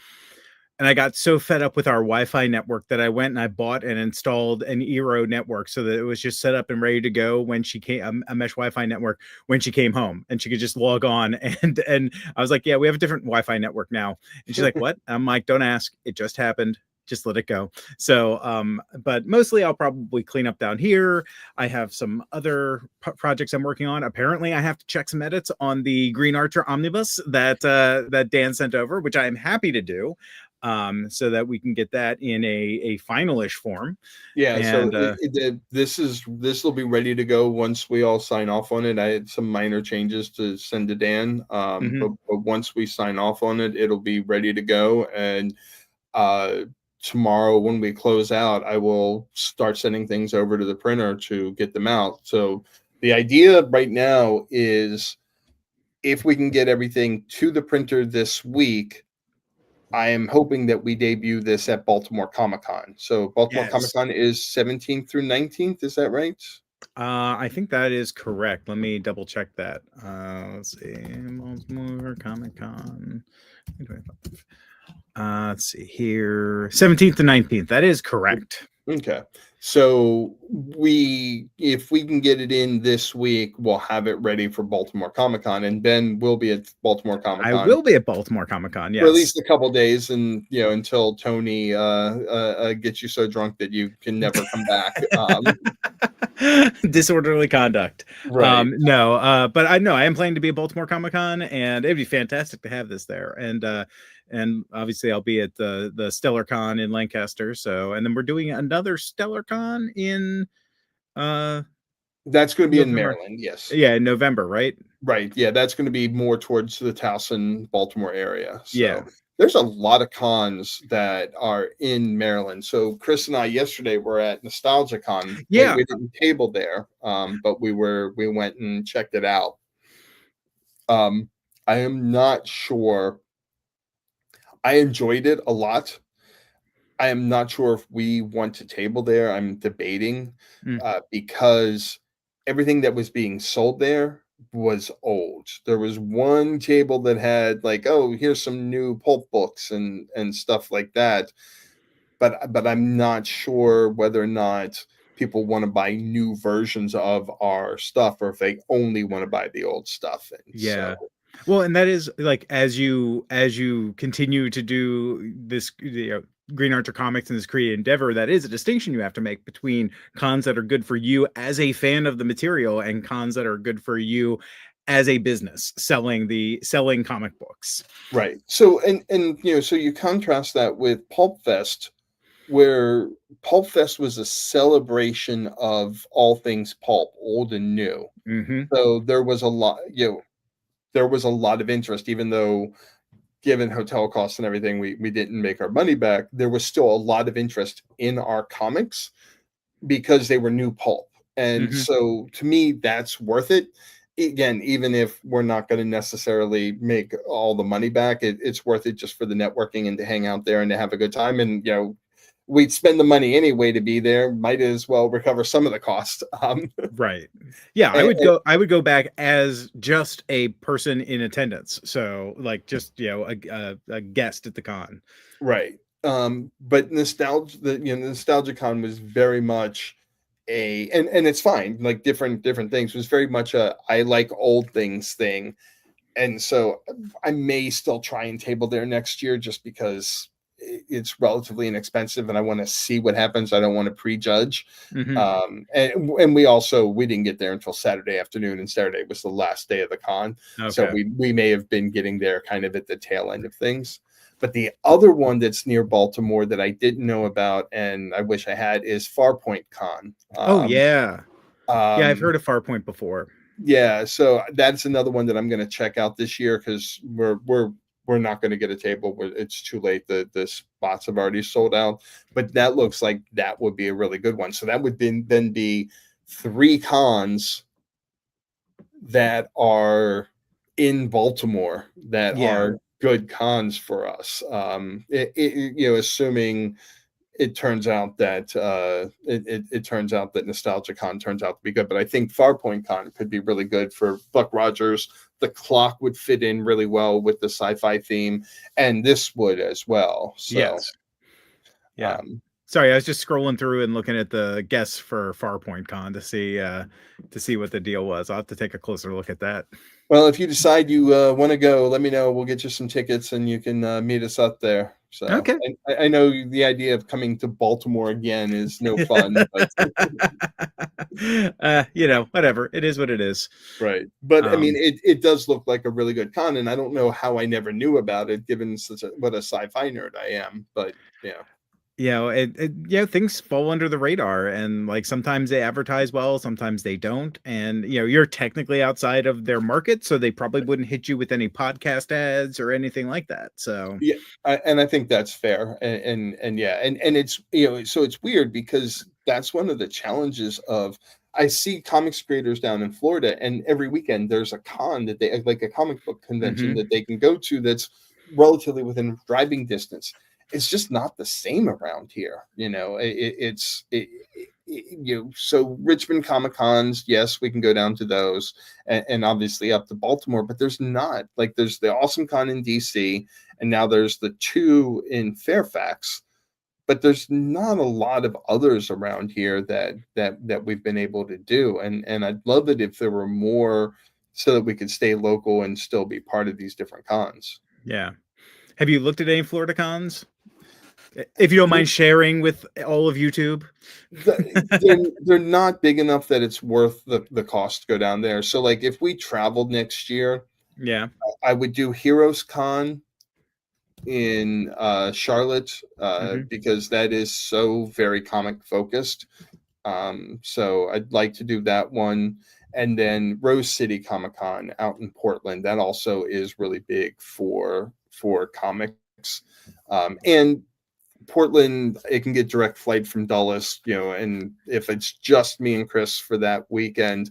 and I got so fed up with our Wi-Fi network that I went and I bought and installed an Eero network so that it was just set up and ready to go when she came, a mesh Wi-Fi network when she came home, and she could just log on. And I was like, yeah, we have a different Wi-Fi network now. And she's like, what? I'm like, don't ask. It just happened. Just let it go. So, but mostly I'll probably clean up down here. I have some other projects I'm working on. Apparently, I have to check some edits on the Green Archer Omnibus that Dan sent over, which I am happy to do, so that we can get that in a finalish form. Yeah, And so this will be ready to go once we all sign off on it. I had some minor changes to send to Dan, but once we sign off on it, it'll be ready to go. And tomorrow when we close out, I will start sending things over to the printer to get them out. So the idea right now is if we can get everything to the printer this week, I am hoping that we debut this at Baltimore Comic-Con. So Baltimore Yes. Comic-Con is 17th through 19th. Is that right? I think that is correct. Let me double check that. Let's see. Baltimore Comic-Con. Let's see here. 17th to 19th. That is correct. Okay. So if we can get it in this week, we'll have it ready for Baltimore Comic-Con, and Ben will be at Baltimore Comic-Con. I will be at Baltimore Comic-Con, yes. For at least a couple days, and until Tony gets you so drunk that you can never come back. Disorderly conduct. Right. No, but I know I am planning to be at Baltimore Comic-Con, and it'd be fantastic to have this there. And obviously I'll be at the StellarCon in Lancaster. So, and then we're doing another StellarCon in that's going to be in November. Maryland. Yes. Yeah, in November, right? Right. Yeah, that's going to be more towards the Towson, Baltimore area. So yeah. There's a lot of cons that are in Maryland. So Chris and I yesterday were at NostalgiaCon. Yeah. We didn't table there, but we went and checked it out. I am not sure. I enjoyed it a lot. I am not sure if we want to table there. I'm debating because everything that was being sold there was old. There was one table that had like, oh, here's some new pulp books and stuff like that. But I'm not sure whether or not people want to buy new versions of our stuff, or if they only want to buy the old stuff. And Yeah. so, Well, and that is like as you continue to do this, Green Archer Comics and this creative endeavor, that is a distinction you have to make between cons that are good for you as a fan of the material and cons that are good for you as a business selling comic books. right. So so you contrast that with Pulp Fest, where Pulp Fest was a celebration of all things pulp, old and new. Mm-hmm. So there was a lot, there was a lot of interest, even though given hotel costs and everything, we didn't make our money back. There was still a lot of interest in our comics because they were new pulp. And so to me, that's worth it. Again, even if we're not going to necessarily make all the money back, it's worth it just for the networking and to hang out there and to have a good time. And, we'd spend the money anyway to be there. Might as well recover some of the cost. Right. Yeah, I would go back as just a person in attendance. So like just, a guest at the con. Right. But Nostalgia Con was very much and it's fine, like different things, was very much a I like old things thing. And so I may still try and table there next year just because it's relatively inexpensive and I want to see what happens. I don't want to prejudge. And we didn't get there until Saturday afternoon, and Saturday was the last day of the con. Okay. So we may have been getting there kind of at the tail end of things. But the other one that's near Baltimore that I didn't know about and I wish I had is Farpoint Con. Yeah, I've heard of Farpoint before. Yeah, so that's another one that I'm going to check out this year because we're not going to get a table. It's too late. The spots have already sold out. But that looks like that would be a really good one. So that would then be 3 cons that are in Baltimore that are good cons for us. Assuming it turns out that it turns out that Nostalgia Con turns out to be good, but I think Farpoint Con could be really good for Buck Rogers. The clock would fit in really well with the sci-fi theme, and this would as well. So, yes, yeah. Sorry, I was just scrolling through and looking at the guests for Farpoint Con to see what the deal was. I'll have to take a closer look at that. Well, if you decide you want to go, let me know. We'll get you some tickets, and you can meet us up there. So, okay. I know the idea of coming to Baltimore again is no fun, but whatever. It is what it is. Right. But I mean, it does look like a really good con, and I don't know how I never knew about it, given what a sci-fi nerd I am. But things fall under the radar, and like sometimes they advertise well, sometimes they don't, and you're technically outside of their market, so they probably wouldn't hit you with any podcast ads or anything like that. So and I think that's fair, and it's so it's weird because that's one of the challenges of I see comics creators down in Florida, and every weekend there's a con that they like a comic book convention that they can go to that's relatively within driving distance. It's just not the same around here. So Richmond Comic Cons, yes, we can go down to those and obviously up to Baltimore, but there's the Awesome Con in DC, and now there's the 2 in Fairfax, but there's not a lot of others around here that we've been able to do. And I'd love it if there were more so that we could stay local and still be part of these different cons. Yeah. Have you looked at any Florida cons? If you don't mind sharing with all of YouTube. They're not big enough that it's worth the cost to go down there. So like if we traveled next year, I would do Heroes Con in Charlotte because that is so very comic focused. So I'd like to do that one. And then Rose City Comic Con out in Portland, that also is really big for comics. And Portland, it can get direct flight from Dulles, and if it's just me and Chris for that weekend,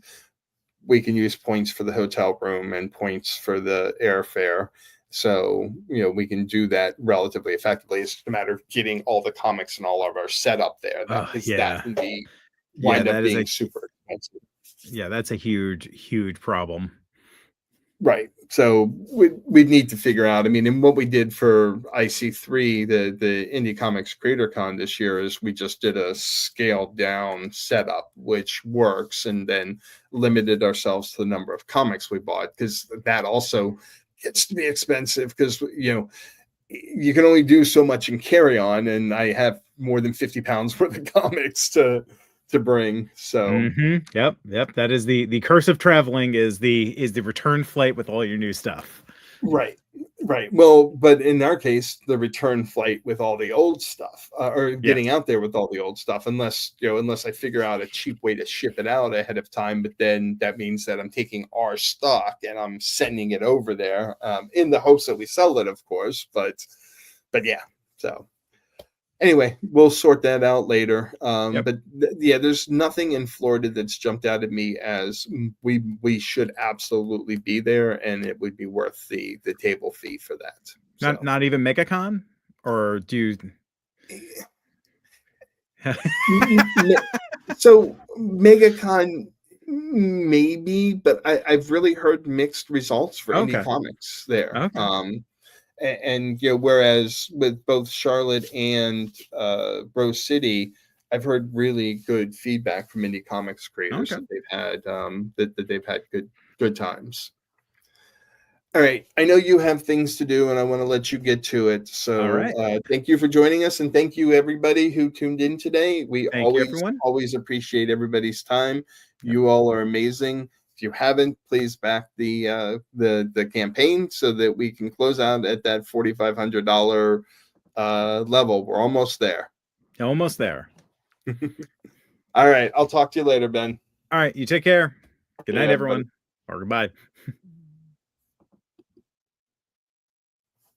we can use points for the hotel room and points for the airfare. So, we can do that relatively effectively. It's just a matter of getting all the comics and all of our setup there. That can wind up being super expensive. Yeah, that's a huge, huge problem. Right. So we'd need to figure out. I mean, and what we did for IC3, the Indie Comics Creator Con this year, is we just did a scaled down setup, which works, and then limited ourselves to the number of comics we bought, because that also gets to be expensive, because you can only do so much in carry on, and I have more than 50 pounds worth of comics to bring. So Yep. That is the curse of traveling, is the return flight with all your new stuff. Right. Well, but in our case, the return flight with all the old stuff, or getting out there with all the old stuff, unless I figure out a cheap way to ship it out ahead of time. But then that means that I'm taking our stock and I'm sending it over there, in the hopes that we sell it, of course. But yeah. So anyway, we'll sort that out later. But there's nothing in Florida that's jumped out at me as we should absolutely be there, and it would be worth the table fee for that. Not even MegaCon, or do you? So MegaCon maybe, but I've really heard mixed results for indie comics there. Okay. And whereas with both Charlotte and Rose City, I've heard really good feedback from indie comics creators that they've had that they've had good times. All right, I know you have things to do, and I want to let you get to it. So thank you for joining us, and thank you everybody who tuned in today. We always appreciate everybody's time. You all are amazing. If you haven't, please back the campaign so that we can close out at that $4,500 level. We're almost there. Almost there. All right. I'll talk to you later, Ben. All right. You take care. Good night, everyone. Or goodbye.